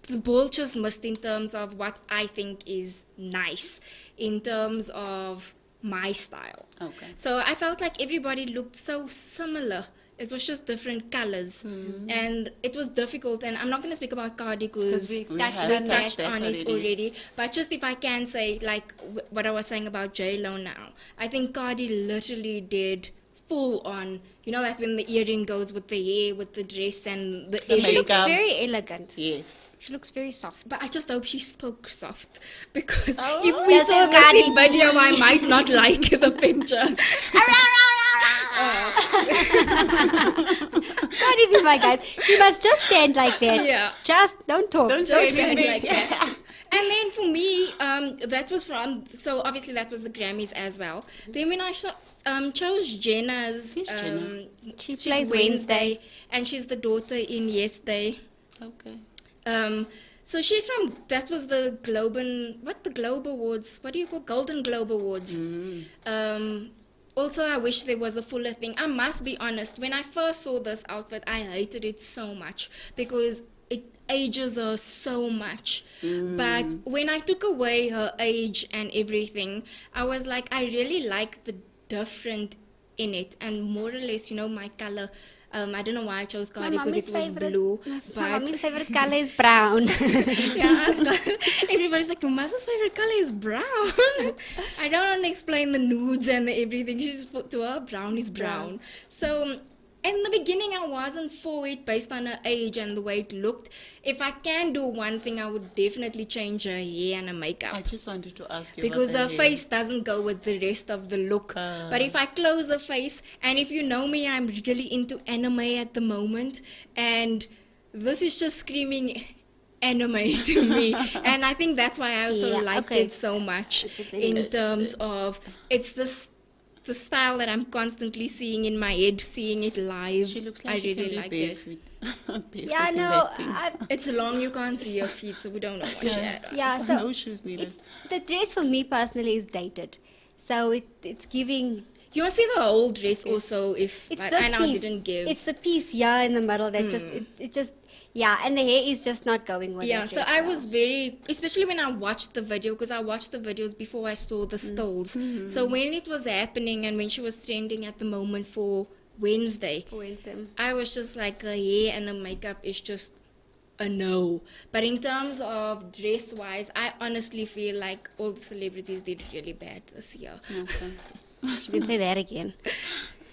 the ball just missed in terms of what I think is nice, in terms of my style. Okay. So I felt like everybody looked so similar. It was just different colors, and it was difficult. And I'm not going to speak about Cardi because we We touched have on that. touched on it already. But just if I can say, like what I was saying about J-Lo now, I think Cardi literally did full on, like when the earring goes with the hair, with the dress and the The She looks makeup. very elegant. Yes. She looks very soft. But I just hope she spoke soft, because Oh. if we That's saw a this Cardi in video, I might not like the picture. Cardi B, my guys. She must just stand like that. Yeah. Just don't talk. Don't Just say saying anything. like that. And then for me, that was so obviously that was the Grammys as well. Then when I chose Jenna's, Who's Jenna? She she's plays Wednesday. and she's the daughter in Yesterday. Okay. So she's from, that was the Globe Awards, what do you call, Golden Globe Awards. Also, I wish there was a fuller thing. I must be honest, when I first saw this outfit, I hated it so much because it ages her so much. But when I took away her age and everything, I was like, I really like the different in it, and more or less, my color. I don't know why I chose Cardi because it was blue. My But mommy's favorite color is brown. yeah, everybody's like, your mother's favorite color is brown. I don't want to explain the nudes and the everything. She just put to her, brown is brown. So in the beginning, I wasn't for it based on her age and the way it looked. If I can do one thing, I would definitely change her hair and her makeup. I just wanted to ask you Because her about the face doesn't go with the rest of the look. But if I close her face, and if you know me, I'm really into anime at the moment, and this is just screaming anime to me. And I think that's why I also liked it so much, in terms of it's the style that I'm constantly seeing in my head, seeing it live. She looks like I she really can like be it. barefoot. Yeah, in no. that thing. It's long, you can't see her feet, so we don't know what she had on. Yeah, no so shoes needed. the dress for me personally is dated. So it's giving. You want to see the whole dress also, if It's I this now piece. didn't give. It's the piece here in the middle that it just yeah, and the hair is just not going with Yeah, that so dress I well. was very, especially when I watched the video, because I watched the videos before I saw the stills. So when it was happening and when she was trending at the moment for Wednesday, I was just like, her hair and her makeup is just a no. But in terms of dress-wise, I honestly feel like all the celebrities did really bad this year. Okay. She didn't say that again.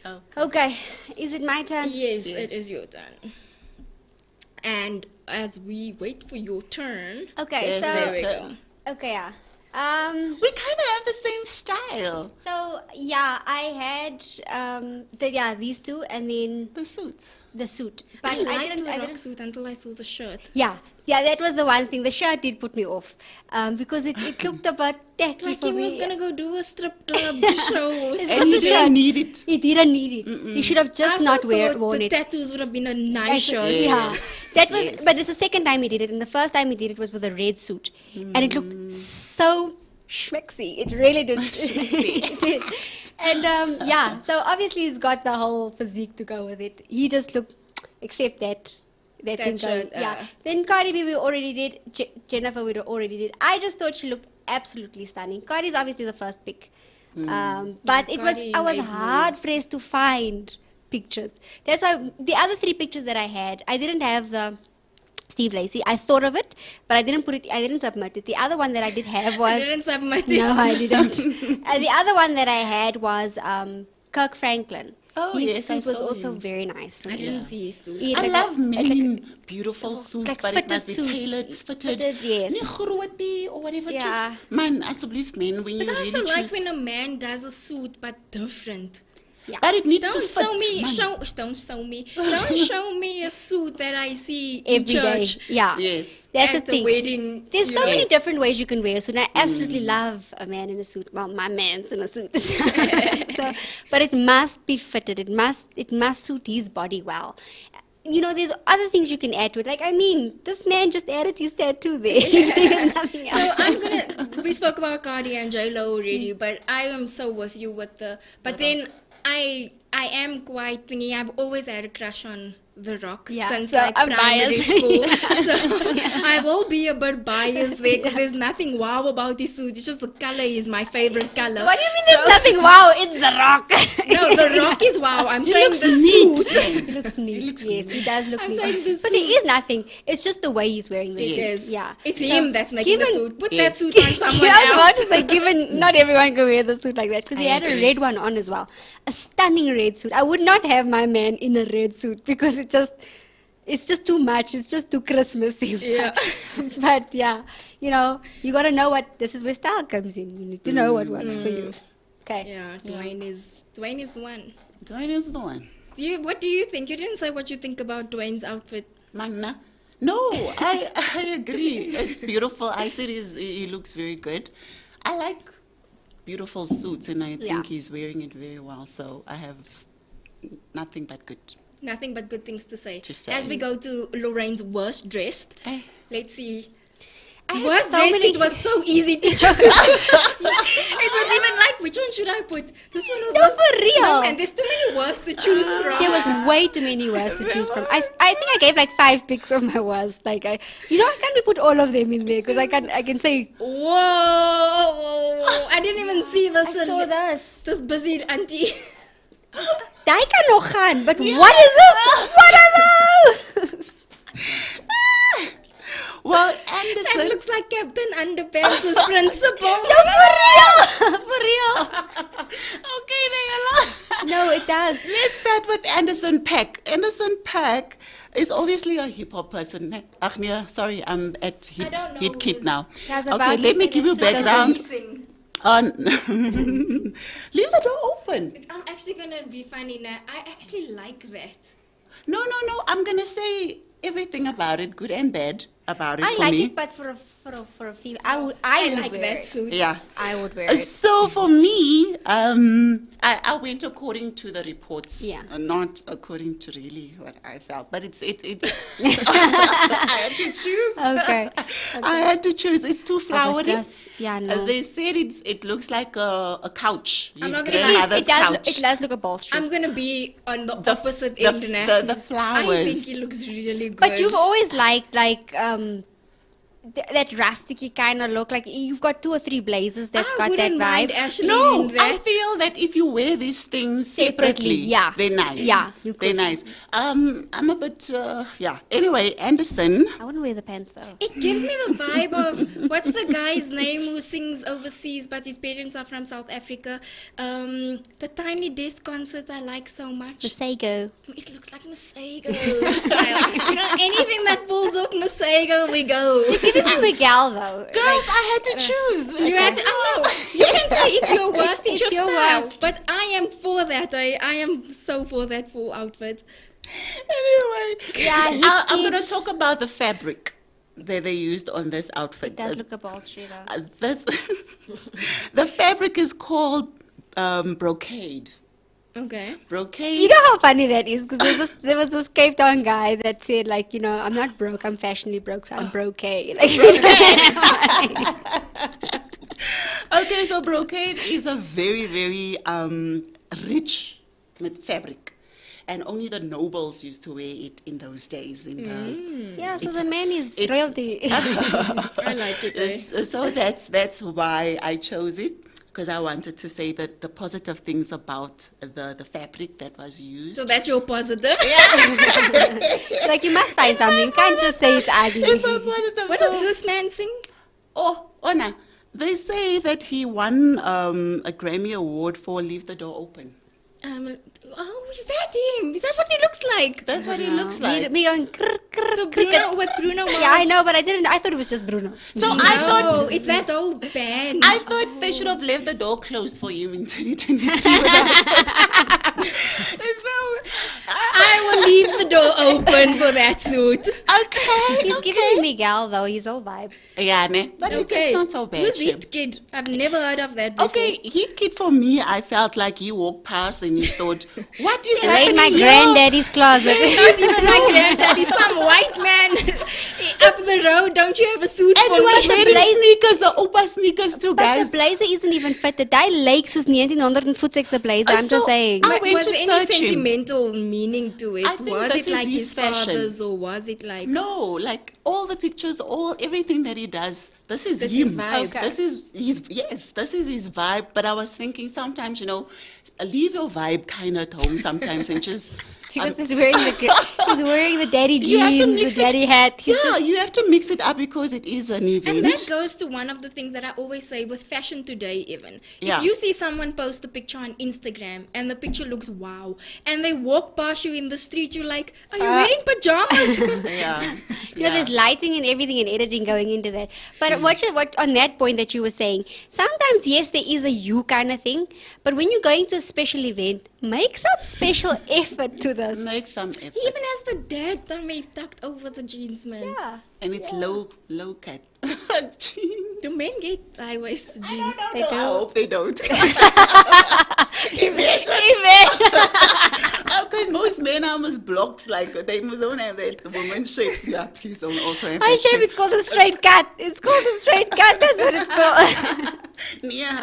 Okay. Okay, is it my turn? Yes, Yes. it is your turn. And as we wait for your turn, Okay, Yes, so there we turn. go. okay, yeah. We kind of have the same style. So yeah, I had these two and then The suit. the suit. I But liked the I rock didn't. suit until I saw the shirt. Yeah, that was the one thing. The shirt did put me off because it looked a bit tacky Like for he me. was gonna go do a strip club show or It's something. And you just a didn't shirt. need it. He didn't need it. He should have I just also not thought worn the it. tattoos would have been a nice shirt. Yeah, That was, Yes. but it's the second time he did it, and the first time he did it was with a red suit, and it looked so schmexy. It really did. It did. And yeah, so obviously he's got the whole physique to go with it. He just looked, except that thing going. shirt, Yeah. Then Cardi B we already did. Jennifer we already did. I just thought she looked absolutely stunning. Cardi's obviously the first pick, but it was Cardi I was made hard moves. pressed to find pictures. That's why the other 3 pictures that I had, I didn't have the Steve Lacy. I thought of it, but I didn't put it. I didn't submit it. The other one that I did have was I didn't submit it. no, I didn't. The other one that I had was Kirk Franklin. Oh, His yes, I suit was saw also him. very nice. For I me. didn't see his suit. Yeah, I like love a- men beautiful suits, like but it must be fitted suit. tailored, fitted. Yes. Nie grootie or whatever. Yeah. Just, man, asseblief men, when But you I really also like choose. when a man does a suit but different. Yeah. But it needs to Don't fit. show me, man. don't show me a suit that I see in Every day. church Yeah. Yes. That's at the the thing. wedding. There's you so know. many Yes. different ways you can wear a suit. And I absolutely love a man in a suit. Well, my man's in a suit. So, but it must be fitted. It must suit his body well. You know, there's other things you can add to it. Like, I mean, this man just added his tattoo there. Nothing So else. we spoke about Cardi and J-Lo already, but I am so with you with but then I am quite thingy. I've always had a crush on The Rock Yeah, since so like I'm primary biased. school. So I will be a bit biased there because there's nothing wow about this suit. It's just the color is my favorite color. What do you mean there's nothing? Wow, it's The Rock. No, The Rock is wow. I'm He saying looks the neat. suit. He looks neat. looks Yes, he does look I'm neat. saying the But there is nothing. It's just the way he's wearing the It suit. is. Yeah. It's So him that's making the given- suit. Put Yes. that suit on someone I was about else. to say, given not everyone can wear the suit like that, because he I had a agree. red one on as well, a stunning red suit. I would not have my man in a red suit because it's just too much. It's just too Christmassy. Yeah. But yeah, you know, you got to know this is where style comes in. You need to know what works for you. Okay. Yeah, Dwayne is the one. Dwayne is the one. What do you think? You didn't say what you think about Dwayne's outfit. Magna. No, I agree. It's beautiful. I said he looks very good. I like beautiful suits, and I think Yeah. he's wearing it very well. So I have nothing but good. Nothing but good things to say. To say. As we go to Lorraine's worst dressed, Eh. let's see. I have Worst so dressed, many- it was so easy to choose. It was even like, which one should I put? This one or No, this? for real. No, man, there's too many worst to choose from. There was way too many words to choose from. I think I gave like 5 picks of my worst. Like I can't we put all of them in there because I can say Whoa! I didn't even see this. I saw this. This busy auntie. Daai kan nog gaan, but what is this? What are those? Well, That Anderson. looks like Captain Underpants' principal. No, for real, for real. Okay, Nayala. No, it does. Let's start with Anderson .Paak. Anderson .Paak is obviously a hip hop person. Ne? Ach, nee, sorry, I'm at I don't know Hit Kid who's- now. I was Okay, about to let me say give you that's so background. Amazing. On leave the door open. I'm actually gonna be funny now. I actually like that. No. I'm gonna say everything about it, good and bad, about it I for like me. it, but for a female, I would like wear that it. suit. Yeah. I would wear it. So for me, I went according to the reports, Yeah. not according to really what I felt. But it's I had to choose. Okay. I had to choose. It's too flowery. does- yeah, no. They said it looks like a couch. I'm His not gonna lie, grandmother's couch. It does look a bolster. I'm gonna be on the opposite the, end now. the I flowers. think he looks really good. But you've always liked that rusticy kind of look. Like you've got 2 or 3 blazers that's I got that wouldn't mind vibe. Ashley No, in I that. feel that if you wear these things separately, yeah. they're nice. Yeah, you they're could. nice. I'm a bit, yeah. Anyway, Anderson. I wouldn't wear the pants though. It gives me the vibe of what's the guy's name who sings overseas, but his parents are from South Africa. The Tiny Desk concert I like so much. The Sego. It looks like Masego style. You know, anything that pulls off Masego, we go. Give it to Miguel though. Girls, I had to choose. You had to, no, you can say it's your worst, it's, It's your your style. worst. But I am for that. I am so for that full outfit. Anyway, Yeah, he I'm did. going to talk about the fabric that they used on this outfit. It does look a bolster though. This the fabric is called brocade. Okay. Brocade. You know how funny that is? Because there was this Cape Town guy that said, like, I'm not broke, I'm fashionably broke, so I'm brocade. Like, Okay, so brocade is a very, very rich fabric, and only the nobles used to wear it in those days. yeah, so It's- the man is it's- royalty. I like it. So that's why I chose it, because I wanted to say that the positive things about the fabric that was used. So that's your positive. Like, you must find something. You can't just say it's ugly. It's my positive. What does this man sing? Oh, Ona, they say that he won a Grammy Award for Leave the Door Open. Is that him? Is that what he looks like? That's what he looks like. Me going, krr, krr, So crickets. Bruno with Bruno Mars. Yeah, I know, but I didn't. I thought it was just Bruno. So I No, thought it's that old band. I thought they should have left the door closed for him in 2023. So I will leave the door open for that suit. okay. He's giving me Miguel, though. He's all vibe. Yeah, ne? But Okay. it's not so bad. Who's Shem. Hit Kid? I've never heard of that before. Okay, Hit Kid for me, I felt like he walked past and he thought, what is Raid happening my here? granddaddy's closet. Not even my granddaddy, some white man up the road. Don't you have a suit And for he was me? wearing blaze- sneakers, the Opa sneakers too, But guys. the blazer isn't even fitted. That leg soos 1900 voet the blazer. I'm So, just saying. I went Was to there any search him. sentimental meaning to it? I think Was this it is like his his fashion. father's, or was it like No, like all the pictures, everything that he does, this is This him. is vibe. Okay. This is his vibe. But I was thinking sometimes, leave your vibe kind of at home sometimes and just. Because he's wearing the daddy You have to jeans, the mix it- daddy hat. He's Yeah, just, you have to mix it up because it is an event. And that goes to one of the things that I always say with fashion today, even. Yeah. If you see someone post a picture on Instagram and the picture looks wow, and they walk past you in the street, you're like, are you wearing pajamas? Yeah. there's lighting and everything and editing going into that. But what on that point that you were saying, sometimes, yes, there is a you kind of thing. But when you're going to a special event, make some special effort to this. Make some effort. Even as the dad, thumb tucked over the jeans, man. Yeah. And it's low cut. Jeans. Do men get high-waisted jeans? They I do. hope they don't. Because most men are almost blocks, like they don't have that woman shape. Yeah, please don't also have Hi, that Chef, shape. it's called a straight cut. It's called a straight cut. That's what it's called. Yeah.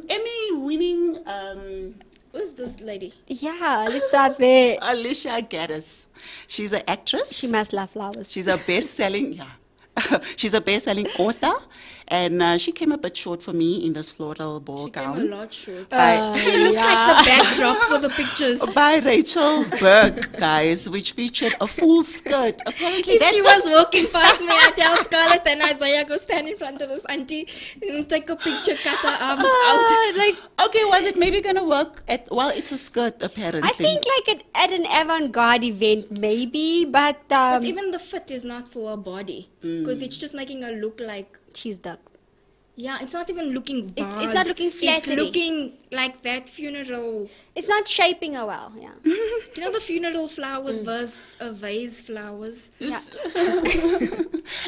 Emmy winning Who's this lady? Yeah, let's start there. Alicia Gaddis. She's an actress. She must love flowers. She's a best-selling, she's a best-selling author, and she came a bit short for me in this floral ball She came a gown. lot short. By, She looks like the backdrop for the pictures. by Rachel Burke, guys, which featured a full skirt. Apparently, If that's she was walking past me, I tell Scarlett and Isaiah, go stand in front of this auntie and take a picture, cut her arms out. Like, okay. Was it maybe gonna work at? Well, it's a skirt apparently. I think like at an avant-garde event, maybe, but, But even the fit is not for her body. Because it's just making her look like, she's duck. yeah, it's not even looking vase. It's not looking It's flattery. looking like that funeral. It's not shaping her well, yeah. You know the funeral flowers versus vase flowers? Just-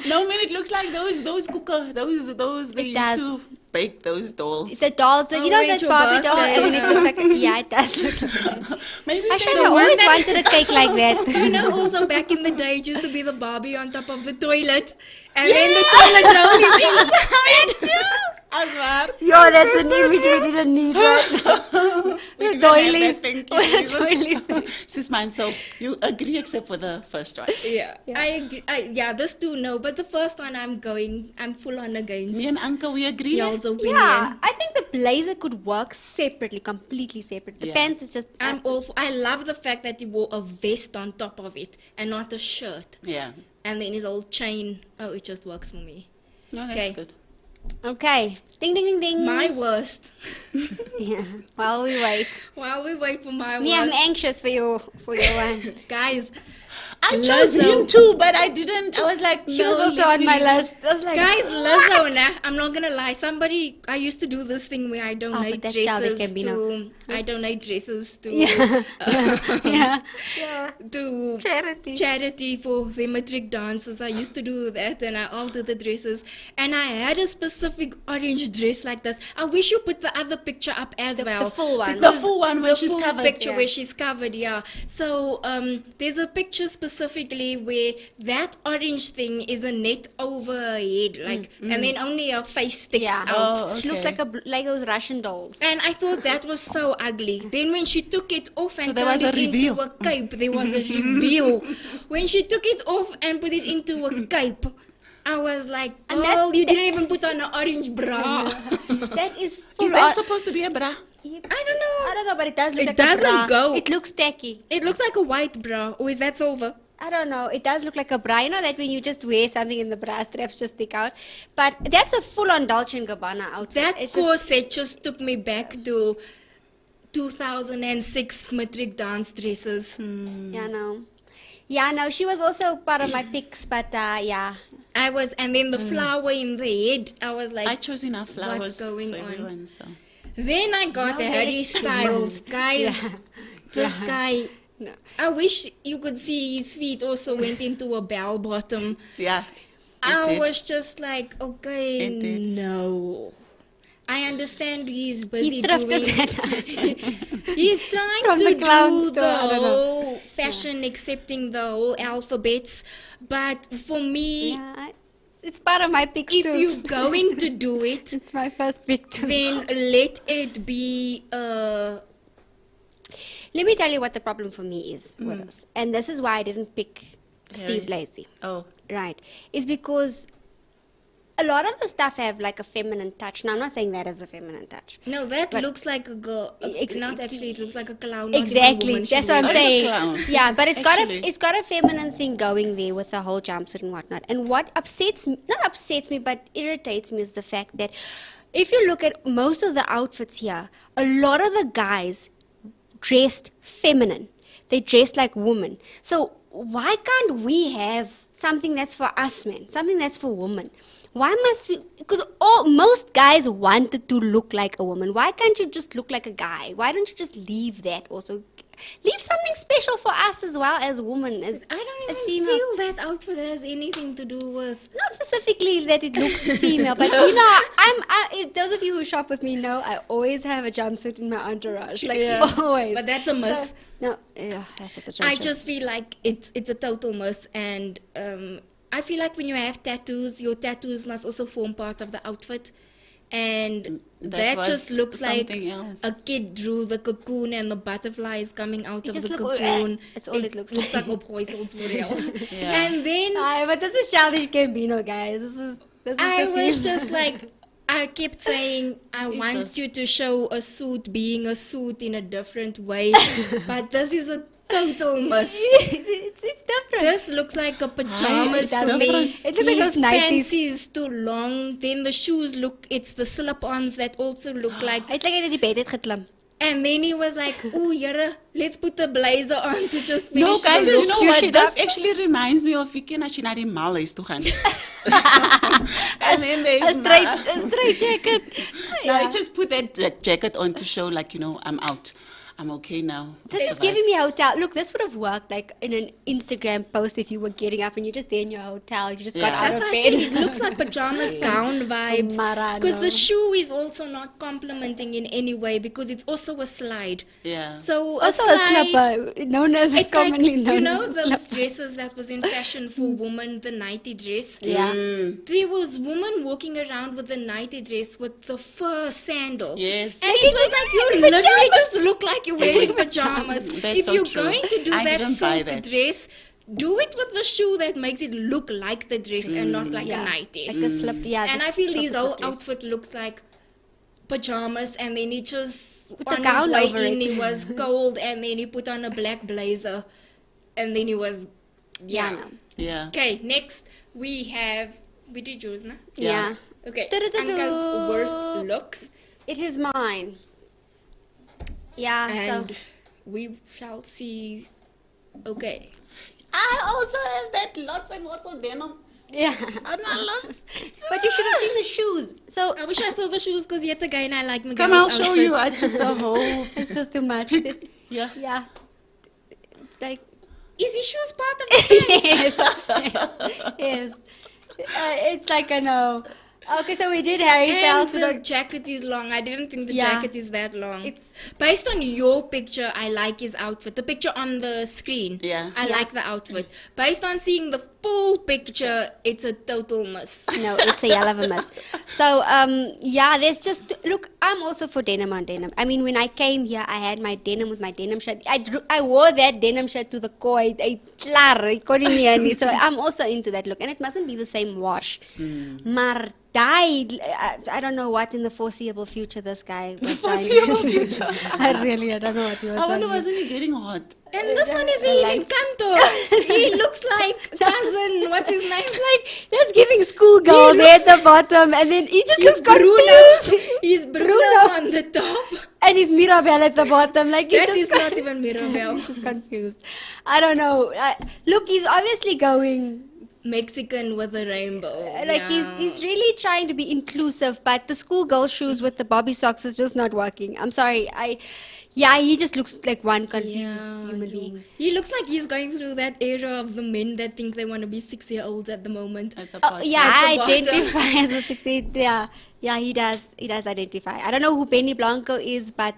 no, man, it looks like those cooker, those they It used does. to bake those dolls. The dolls, Oh, you know wait, that your Barbie doll, birthday, and then it looks like, yeah, it does look like that. Maybe I they should don't have one always that- wanted a cake like that. You know, also back in the day, it used to be the Barbie on top of the toilet, and then the toilet roll is inside. Azar. Yo, that's an image we didn't need right now. The doilies. Thank Oh, you, the doilies. Sis mine, so you agree except for the first one. Yeah, I agree. This two no, but the first one I'm full on against Me and Anka, we agree. y'all's opinion. Yeah, I think the blazer could work separately, completely separate. The Yeah. pants is just. I'm all for, I love the fact that he wore a vest on top of it and not a shirt. Yeah. And then his old chain. Oh, it just works for me. No, that's Okay. good. Okay. Ding, ding, ding, ding. My worst. Yeah. While we wait. While we wait for my Me, I'm worst. anxious for your one. Guys, I chose him too, but I didn't. I was like, She was also on my list. I was like, guys, Lizzo, nah, I'm not gonna lie. I used to do this thing where I donate that's childish, dresses Gambino. to. I donate dresses to. yeah. To charity for the matric dances. I used to do that, and I altered the dresses. And I had a specific orange dress like this. I wish you put the other picture up as well. The full one. The full one where The she's full covered. picture Yeah. where she's covered, yeah. So there's a picture specifically where that orange thing is a net over her head, like, and then only her face sticks Yeah. out. Oh, She looks okay. like those Russian dolls. And I thought that was so ugly. Then when she took it off and So there was turned a it into reveal. a cape, there was a reveal. When she took it off and put it into a cape, I was like, And oh, you didn't even put on an orange bra. That is full Is that on. supposed to be a bra? I don't know. But it does look It like doesn't a bra. go. It looks tacky. It looks like a white bra. Or is that silver? I don't know. It does look like a bra. You know that when you just wear something and the bra straps just stick out. But that's a full-on Dolce & Gabbana outfit. That It's corset just took me back to 2006 matric dance dresses. Yeah, no. Yeah, no. She was also part of my picks, but yeah. And then the flower in the head. I was like, I chose enough flowers what's going for on? everyone. So. Then I got No, Harry Styles, guys. Yeah. This guy. No. I wish you could see his feet also went into a bell bottom. Yeah. I did. was just like, okay, It did. no. I understand he's busy He thrifted doing. that out. He's trying From to the clown do store, the I don't know. whole fashion, accepting the whole alphabets. But for me, Yeah, it's part of my picks if too. you're going to do it, It's my first pick too. then let it be. Let me tell you what the problem for me is with this. And this is why I didn't pick Steve Harry. Lacy. Oh. Right. Is because a lot of the stuff have like a feminine touch. Now, I'm not saying that as a feminine touch. No, that But- looks like a girl. Not actually, it looks like a clown. Exactly. That's what I'm Or saying. a clown. Yeah, but Actually. it's got a feminine thing going there with the whole jumpsuit and whatnot. And what upsets me, not upsets me, but irritates me is the fact that if you look at most of the outfits here, a lot of the guys dressed feminine. They dressed like women. So why can't we have something that's for us men, something that's for women? Why must we? Because most guys wanted to look like a woman. Why can't you just look like a guy? Why don't you just leave that also? Leave something special for us as well as women. As I don't as even females. feel that outfit has anything to do with. Not specifically that it looks female, but those of you who shop with me know I always have a jumpsuit in my entourage, like always. But that's a miss. So, no, that's just a I atrocious. just feel like it's a total miss, and I feel like when you have tattoos, your tattoos must also form part of the outfit, and that was just looks like something else. a kid drew the cocoon and the butterflies coming out It of the just look- cocoon. That's all it looks looks like. like opoisels for real. Yeah. And then But this is childish Gambino, guys. This is I just was him. just like, I kept saying, I It's want just- you to show a suit being a suit in a different way, but this is a total miss. it's different. This looks like a pajamas It to does. me. It looks like His those 90s. pants is too long. Then the shoes it's the slip-ons that also look like. It's like in die bed het geklim. And then he was like, "Ooh, Yara, let's put the blazer on to just finish No, guys, the you look." know Shush what? it This up. actually reminds me of Vicky as she naar die mall is toe gaan. And then they A straight jacket. No, I just put that jacket on to show, like, I'm out. I'm okay now. This is giving me a hotel. Look, this would have worked like in an Instagram post if you were getting up and you're just there in your hotel. You just got Yeah. out That's of why I bed. said it looks like pajamas gown vibes. Mara, Because no. the shoe is also not complementing in any way because it's also a slide. Yeah. So Also a slide, slipper, known as it's like, commonly known you know as a those slipper. dresses that was in fashion for women, the nighty dress? Yeah. There was women walking around with the nighty dress with the fur sandal. Yes. And it was like you literally just look like you're wearing pajamas. That's If so you're true. going to do I that didn't buy silk that. dress, do it with the shoe that makes it look like the dress and not like a nightie. Like a slip, yeah. And this I feel proper his whole slip dress. outfit looks like pajamas, and then he just Put a on gown his way over in it. he was cold, and then he put on a black blazer, and then he was Yeah. Yeah. Okay, next we did yours, na? Yeah. Okay, Du-du-du-du. Anka's worst looks, It is mine. Yeah, and so we shall see. Okay, I also have that lots and lots of denim. Yeah. I'm not lost. But you should have seen the shoes. So I wish I saw the shoes because yet again I like Miguel's Come, I'll outfit. show you. I took the whole. it's just too much. Yeah. Yeah. Like, Is his shoes part of the pants? yes. It's like a no. Okay, so we did Harry And Styles. the jacket is long. I didn't think the Yeah. jacket is that long. It's- Based on your picture, I like his outfit. The picture on the screen, Yeah. I like the outfit. Based on seeing the full picture, it's a total miss. No, it's a hell of a mess. So, yeah, there's just, look, I'm also for denim on denim. I mean, when I came here, I had my denim with my denim shirt. I wore that denim shirt to the core. So I'm also into that look. And it mustn't be the same wash. Maar died. I don't know what in the foreseeable future this guy was trying to Foreseeable future. I don't know what he was I wonder, trying to wasn't he getting hot? And this one is Like- Encanto. He looks like cousin. What's his name? Like, that's giving schoolgirl He there at the bottom. And then he just He's looks Bruno. confused. He's Bruno Bruno. on the top. And he's Mirabelle at the bottom. Like, he's That just is not even Mirabelle. He's just confused. I don't know. Look, he's obviously going Mexican with a rainbow. like Yeah. he's really trying to be inclusive, but the schoolgirl shoes with the bobby socks is just not working. I'm sorry. He just looks like one confused human being. He looks like he's going through that era of the men that think they want to be 6-year-olds at the moment. At the Oh, party. yeah, At I the bottom. identify as a 68. Yeah, he does. He does identify. I don't know who Benny Blanco is, but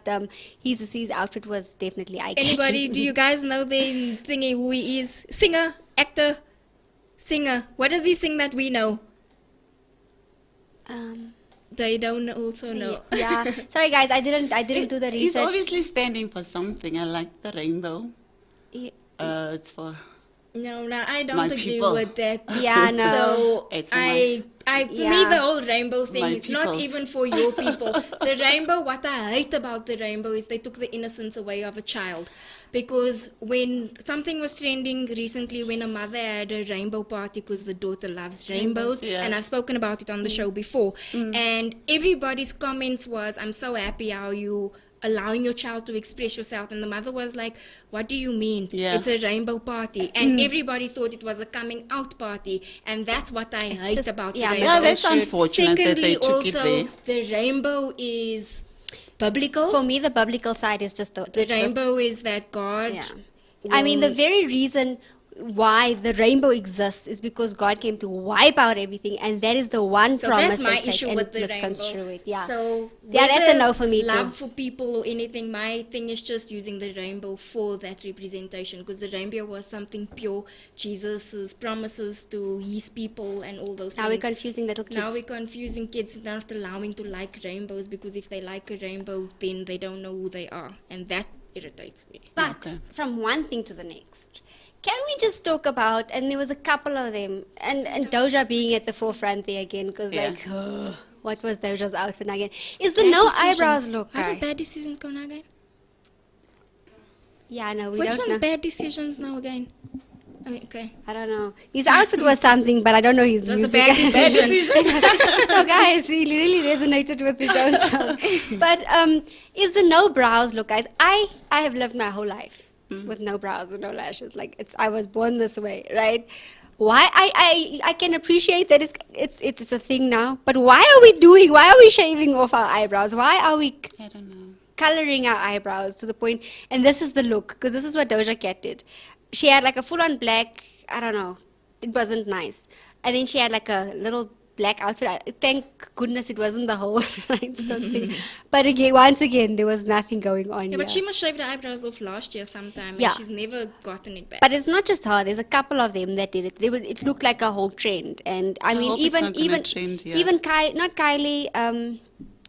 his outfit was definitely eye-catching. Anybody, do you guys know the thingy who he is? Singer, actor, singer. What does he sing that we know? They don't also know. Yeah. Sorry guys, I didn't do the research. He's obviously standing for something. I like the rainbow. Yeah. It's for. No, I don't My agree people. with that. Yeah, no. So It's for for Yeah. me the whole rainbow My thing, not peoples. even for your people. The rainbow, what I hate about the rainbow is they took the innocence away of a child. Because when something was trending recently, when a mother had a rainbow party because the daughter loves rainbows, Yeah. and I've spoken about it on the show before, and everybody's comments was, I'm so happy how you allowing your child to express yourself, and the mother was like, what do you mean? Yeah. It's a rainbow party, and everybody thought it was a coming out party, and that's what I hate just- about yeah, the rainbow. Yeah, that's Bullshit. unfortunate that they Secondly, took it also there. the rainbow is biblical. For me, the biblical side is just The it's just- rainbow is that God. Yeah. I mean, the will- very reason why the rainbow exists is because God came to wipe out everything, and that is the one So promise that's my they take issue and with the misconstrue rainbow. it. Yeah. So Yeah, that's a whether no for me too. love for people or anything, my thing is just using the rainbow for that representation, because the rainbow was something pure. Jesus' promises to his people and all those Now we're things. confusing little kids. Now we're confusing kids, not allowing to like rainbows, because if they like a rainbow, then they don't know who they are, and that irritates me. But Okay. from one thing to the next, can we just talk about, and there was a couple of them, and Doja being at the forefront there again, because Yeah. like, what was Doja's outfit again? Is the Bad no decisions. eyebrows look? How does guy? bad decisions go now again? Yeah, no, we Which don't one's know. bad decisions now again? Okay. I don't know. His outfit was something, but I don't know his It was a music. bad decision. So guys, he really resonated with his own song. But is the no brows look, guys? I have lived my whole life with no brows and no lashes. Like I was born this way, right? Why I can appreciate that it's a thing now, but why are we shaving off our eyebrows? Why are we I don't know. coloring our eyebrows to the point? And this is the look, because this is what Doja Cat did. She had like a full-on black, I don't know, it wasn't nice. And then she had like a little black outfit. Thank goodness it wasn't the whole rhinestone thing. But again, once again, there was nothing going on Yeah, here. but she must shave the eyebrows off last year sometime, Yeah. and she's never gotten it back. But it's not just her. There's a couple of them that did it. It looked like a whole trend, and I mean, hope it's even not gonna trend, yeah. even not Kylie,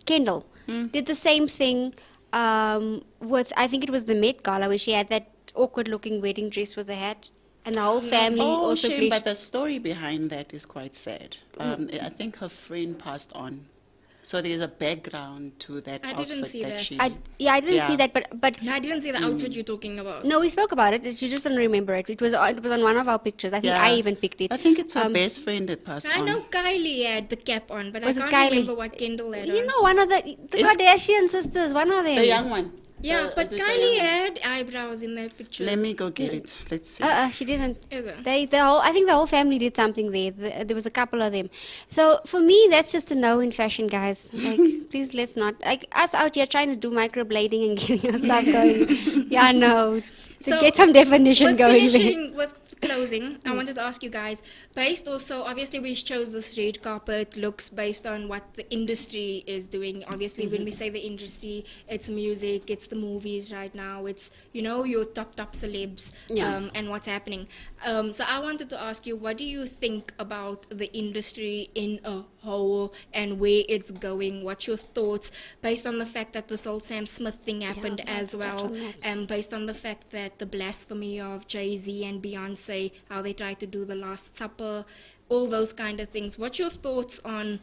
Kendall did the same thing with, I think it was the Met Gala, where she had that awkward-looking wedding dress with a hat, and the whole family Oh, also shame, bleached. but the story behind that is quite sad. I think her friend passed on. So there's a background to that I outfit didn't see that. she... I didn't Yeah. see that, but No, I didn't see the outfit you're talking about. no, we spoke about it. She just don't remember it. It was on one of our pictures. I think Yeah. I even picked it. I think it's her best friend that passed I on. know Kylie had the cap on, but Was I it can't Kylie? remember what Kendall had You on. know, one of the It's- Kardashian sisters, one of them. The young one. Yeah, but is it Kylie had eyebrows in that picture. Let me go get it. Let's see. She didn't. Is it? I think the whole family did something there. There was a couple of them. So for me, that's just a no in fashion, guys. Like, please let's not. Like us out here trying to do microblading and getting our stuff going. Yeah, no. To get some definition with going there. finishing, with closing, I wanted to ask you guys, based also, obviously we chose this red carpet looks based on what the industry is doing. Obviously, when we say the industry, it's music, it's the movies right now, it's, your top celebs, and what's happening. So I wanted to ask you, what do you think about the industry in a whole and where it's going? What's your thoughts based on the fact that this whole Sam Smith thing happened as well, and based on the fact that the blasphemy of Jay-Z and Beyonce, how they tried to do the Last Supper, all those kind of things? What's your thoughts on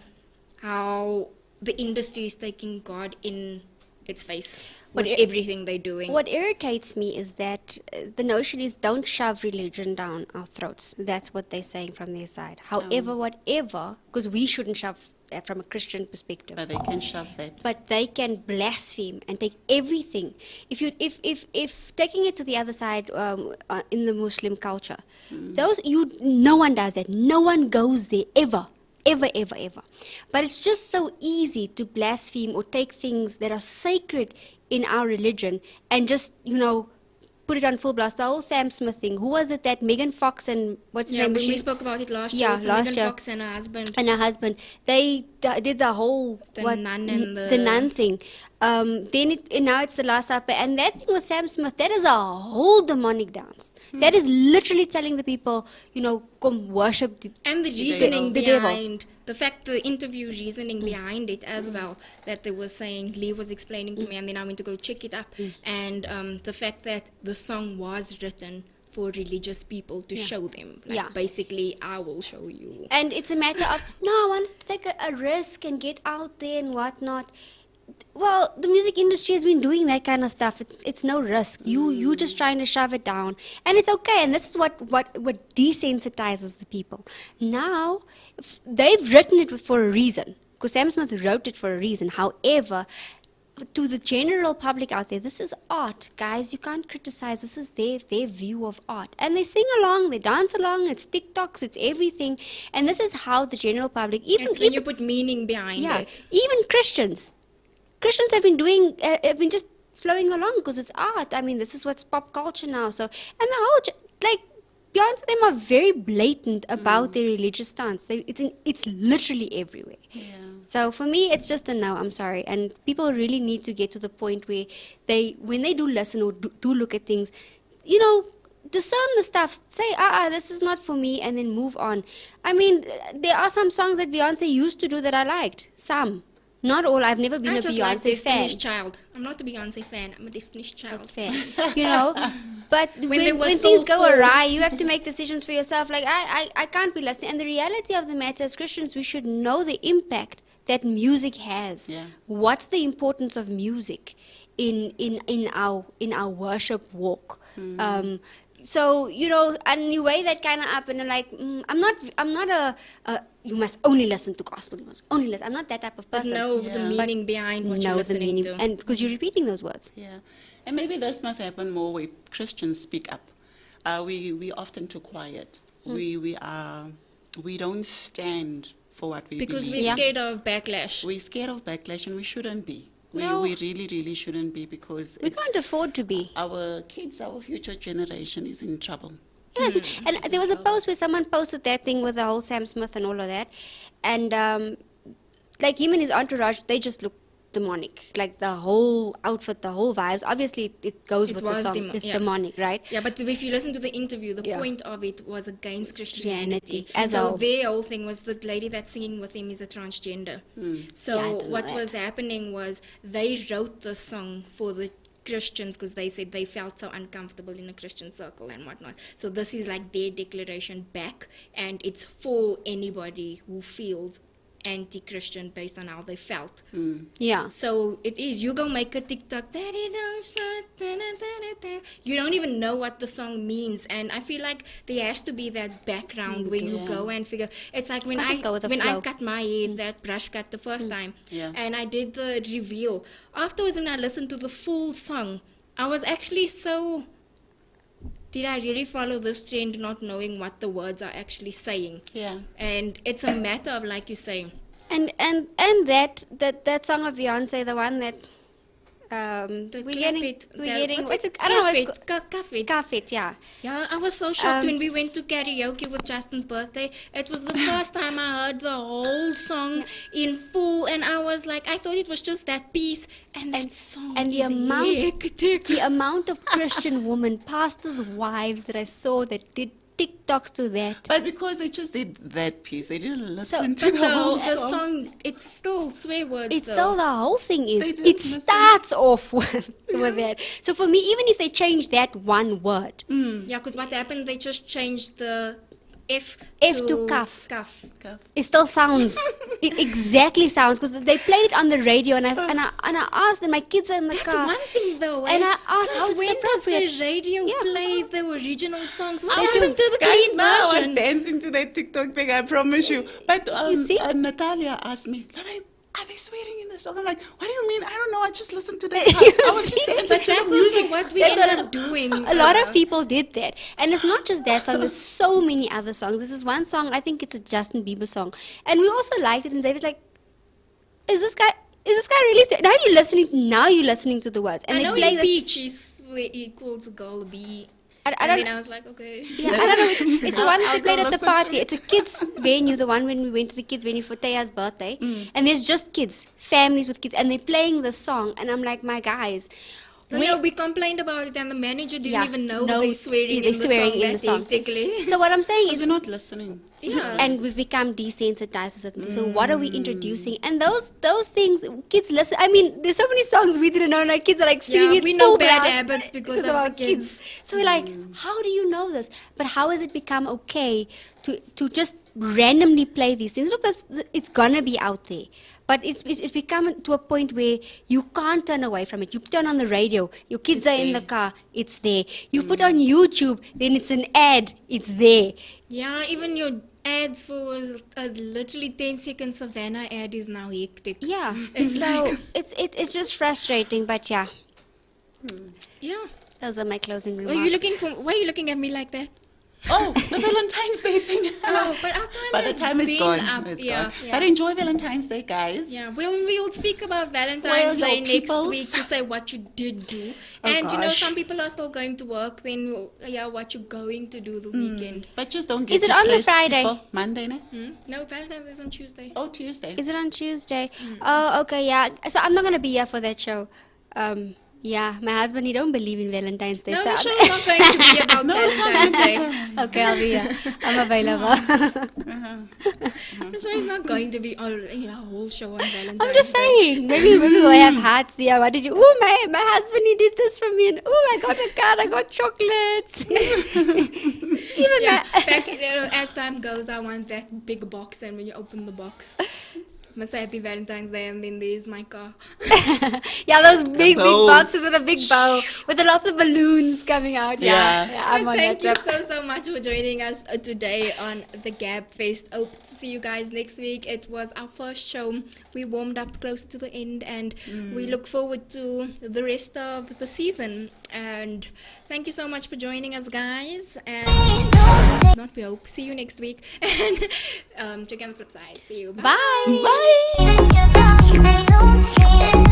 how the industry is taking God in its face with everything they're doing? What irritates me is that the notion is don't shove religion down our throats. That's what they're saying from their side. However, whatever, because we shouldn't shove from a Christian perspective. But they can shove that. But they can blaspheme and take everything. If taking it to the other side in the Muslim culture, no one does that. No one goes there ever. But it's just so easy to blaspheme or take things that are sacred in our religion and just, put it on full blast. The whole Sam Smith thing. Who was it that Megan Fox and what's his name? We spoke about it last year. So last Megan year. Fox and her husband. They did the whole nun and the nun thing. Now it's the Last Supper, and that thing with Sam Smith, that is a whole demonic dance. That is literally telling the people, come worship and the reasoning the devil. behind the fact, the interview reasoning behind it as well, that they were saying, Lee was explaining to me, and then I went to go check it up, and the fact that the song was written for religious people to show them. Basically, I will show you. And it's a matter of, no, I wanted to take a risk and get out there and whatnot. Well, the music industry has been doing that kind of stuff. It's no risk. You just trying to shove it down, and it's okay. And this is what desensitizes the people. Now, they've written it for a reason, because Sam Smith wrote it for a reason. However, to the general public out there, this is art, guys. You can't criticize. This is their view of art, and they sing along, they dance along. It's TikToks, it's everything, and this is how the general public, even you put meaning behind it. Even Christians have been just flowing along because it's art. I mean, this is what's pop culture now. So, and the whole, Beyonce, them are very blatant about their religious stance. It's literally everywhere. Yeah. So for me, it's just a no. I'm sorry. And people really need to get to the point where when they do listen or do look at things, discern the stuff. Say, this is not for me, and then move on. I mean, there are some songs that Beyonce used to do that I liked. Some. Not all. I've never been a Beyonce fan. Child. I'm not a Beyonce fan. I'm a Destiny's Child fan. But when things go awry, you have to make decisions for yourself. Like I can't be listening. And the reality of the matter, as Christians, we should know the impact that music has. Yeah. What's the importance of music in our worship walk? So, and you weigh that kind of up, and you're like, I'm not you must only listen to gospel, you must only listen. I'm not that type of person. But the meaning behind what you're listening to. And because you're repeating those words. Yeah. And maybe this must happen more where Christians speak up. We often too quiet. We don't stand for what we because believe. We're scared of backlash. We're scared of backlash, and we shouldn't be. We really, really shouldn't be, because we can't afford to be. Our kids, our future generation is in trouble. Yes, and there was a post where someone posted that thing with the whole Sam Smith and all of that, and him and his entourage, they just look demonic. Like the whole outfit, the whole vibes. Obviously, it goes with the song. It's demonic, right? Yeah, but if you listen to the interview, the point of it was against Christianity. So their whole thing was the lady that's singing with him is a transgender. So what was happening was they wrote the song for the Christians because they said they felt so uncomfortable in a Christian circle and whatnot. So this is like their declaration back, and it's for anybody who feels anti-Christian based on how they felt. Yeah. So it is, you go make a TikTok, daddy don't stop, da, da, da, da, da. You don't even know what the song means, and I feel like there has to be that background where you go and figure. It's like when Can't just go with the I flow. cut my hair, that brush cut the first time, Yeah. and I did the reveal. Afterwards, when I listened to the full song, I was actually so, did I really follow this trend not knowing what the words are actually saying? Yeah. And it's a matter of, like you say, And that song of Beyonce, the one that the we're clap getting, it, we're the- getting, what's what's it? it? I don't know. Cuff It's it, cuff it. Cuff it, yeah. Yeah, I was so shocked when we went to karaoke with Justin's birthday. It was the first time I heard the whole song in full, and I was like, I thought it was just that piece, and that song And the is amount, hectic. the amount of Christian women, pastors' wives that I saw that did TikToks to that. But because they just did that piece, they didn't listen to But the whole the song. song, it's still swear words. It's though. still the whole thing is, They didn't it listen. starts off with that. So for me, even if they change that one word, Yeah, because what happened, they just changed the F to cuff. Cuff. it still sounds, it exactly sounds, because they played it on the radio, and I asked, and my kids are in the That's car. one thing though, And eh? I asked, how Since is when it does appropriate? the radio Yeah. play the original songs? What They happened do. to the Guys, clean now I was version? dancing to that TikTok thing, I promise you. But You see? Natalia asked me, Lorraine, are they swearing in the song? I'm like, what do you mean? I don't know. I just listened to that. You I was just see? dancing But to that's the music. also what we That's end what up doing. A lot of people did that. And it's not just that song, there's so many other songs. This is one song, I think it's a Justin Bieber song. And we also liked it, and Xavier's like, is this guy really sweet? Now you're listening to the words. And I they know play in this, Beach he calls a girl B. I And don't then I was like, okay. Yeah, I don't know. It's the one that I'll they played go at the listen to party. it. It's a kids' venue, the one when we went to the kids' venue for Taya's birthday. And there's just kids, families with kids, and they're playing the song. And I'm like, my guys, We complained about it, and the manager didn't Yeah, even know no, they're swearing, they're in, swearing the in the song song. that hectically. So what I'm saying Because is, we're not listening. Yeah. and we've become desensitized to certain things. So what are we introducing? And those things, kids listen. I mean, there's so many songs we didn't know, and our kids are like singing it we know full bad blast habits because of our the kids. So we're like, how do you know this? But how has it become okay to just randomly play these things? Look, it's gonna be out there. But it's become to a point where you can't turn away from it. You turn on the radio, your kids It's are in the there. car, it's there. You put on YouTube, then it's an ad, it's there. Yeah, even your ads for a literally 10-second Savannah ad is now hectic. Yeah. It's So like- it's just frustrating, but yeah. Yeah. Those are my closing Why remarks. are you looking at me like that? Oh, the Valentine's Day thing. Oh, but our time But the has time is been gone. up. It's Yeah. gone. But enjoy Valentine's Day, guys. Yeah, we'll speak about Valentine's Spoil Day your next peoples. week to say what you did do. Oh, And you know, gosh. some people are still going to work, then what you're going to do the weekend. But just don't get Is it on the depressed, Friday? people. Monday, no? No, Valentine's Day is on Tuesday. Oh, Tuesday. Is it on Tuesday? Oh, okay, yeah. So I'm not gonna be here for that show. Yeah, my husband, he don't believe in Valentine's Day. No, so the show is not going to be about Valentine's Day. okay, I'll be here. I'm available. The show is not going to be a whole show on Valentine's I'm just Day. saying, maybe we'll have hearts there. What did you? Oh, my husband, he did this for me, and oh, I got a card, I got chocolates. Even Yeah, my, back, as time goes, I want that big box, and when you open the box, must say Happy Valentine's Day, and then there's my car. yeah, those big bows. boxes with a big bow, with lots of balloons coming out. Yeah. I'm on Thank that you trip. so much for joining us today on the Gabfest. Hope to see you guys next week. It was our first show. We warmed up closer to the end, and we look forward to the rest of the season. And thank you so much for joining us, guys. And not we hope. See you next week. And check out the flip side. See you. Bye. Bye. Bye.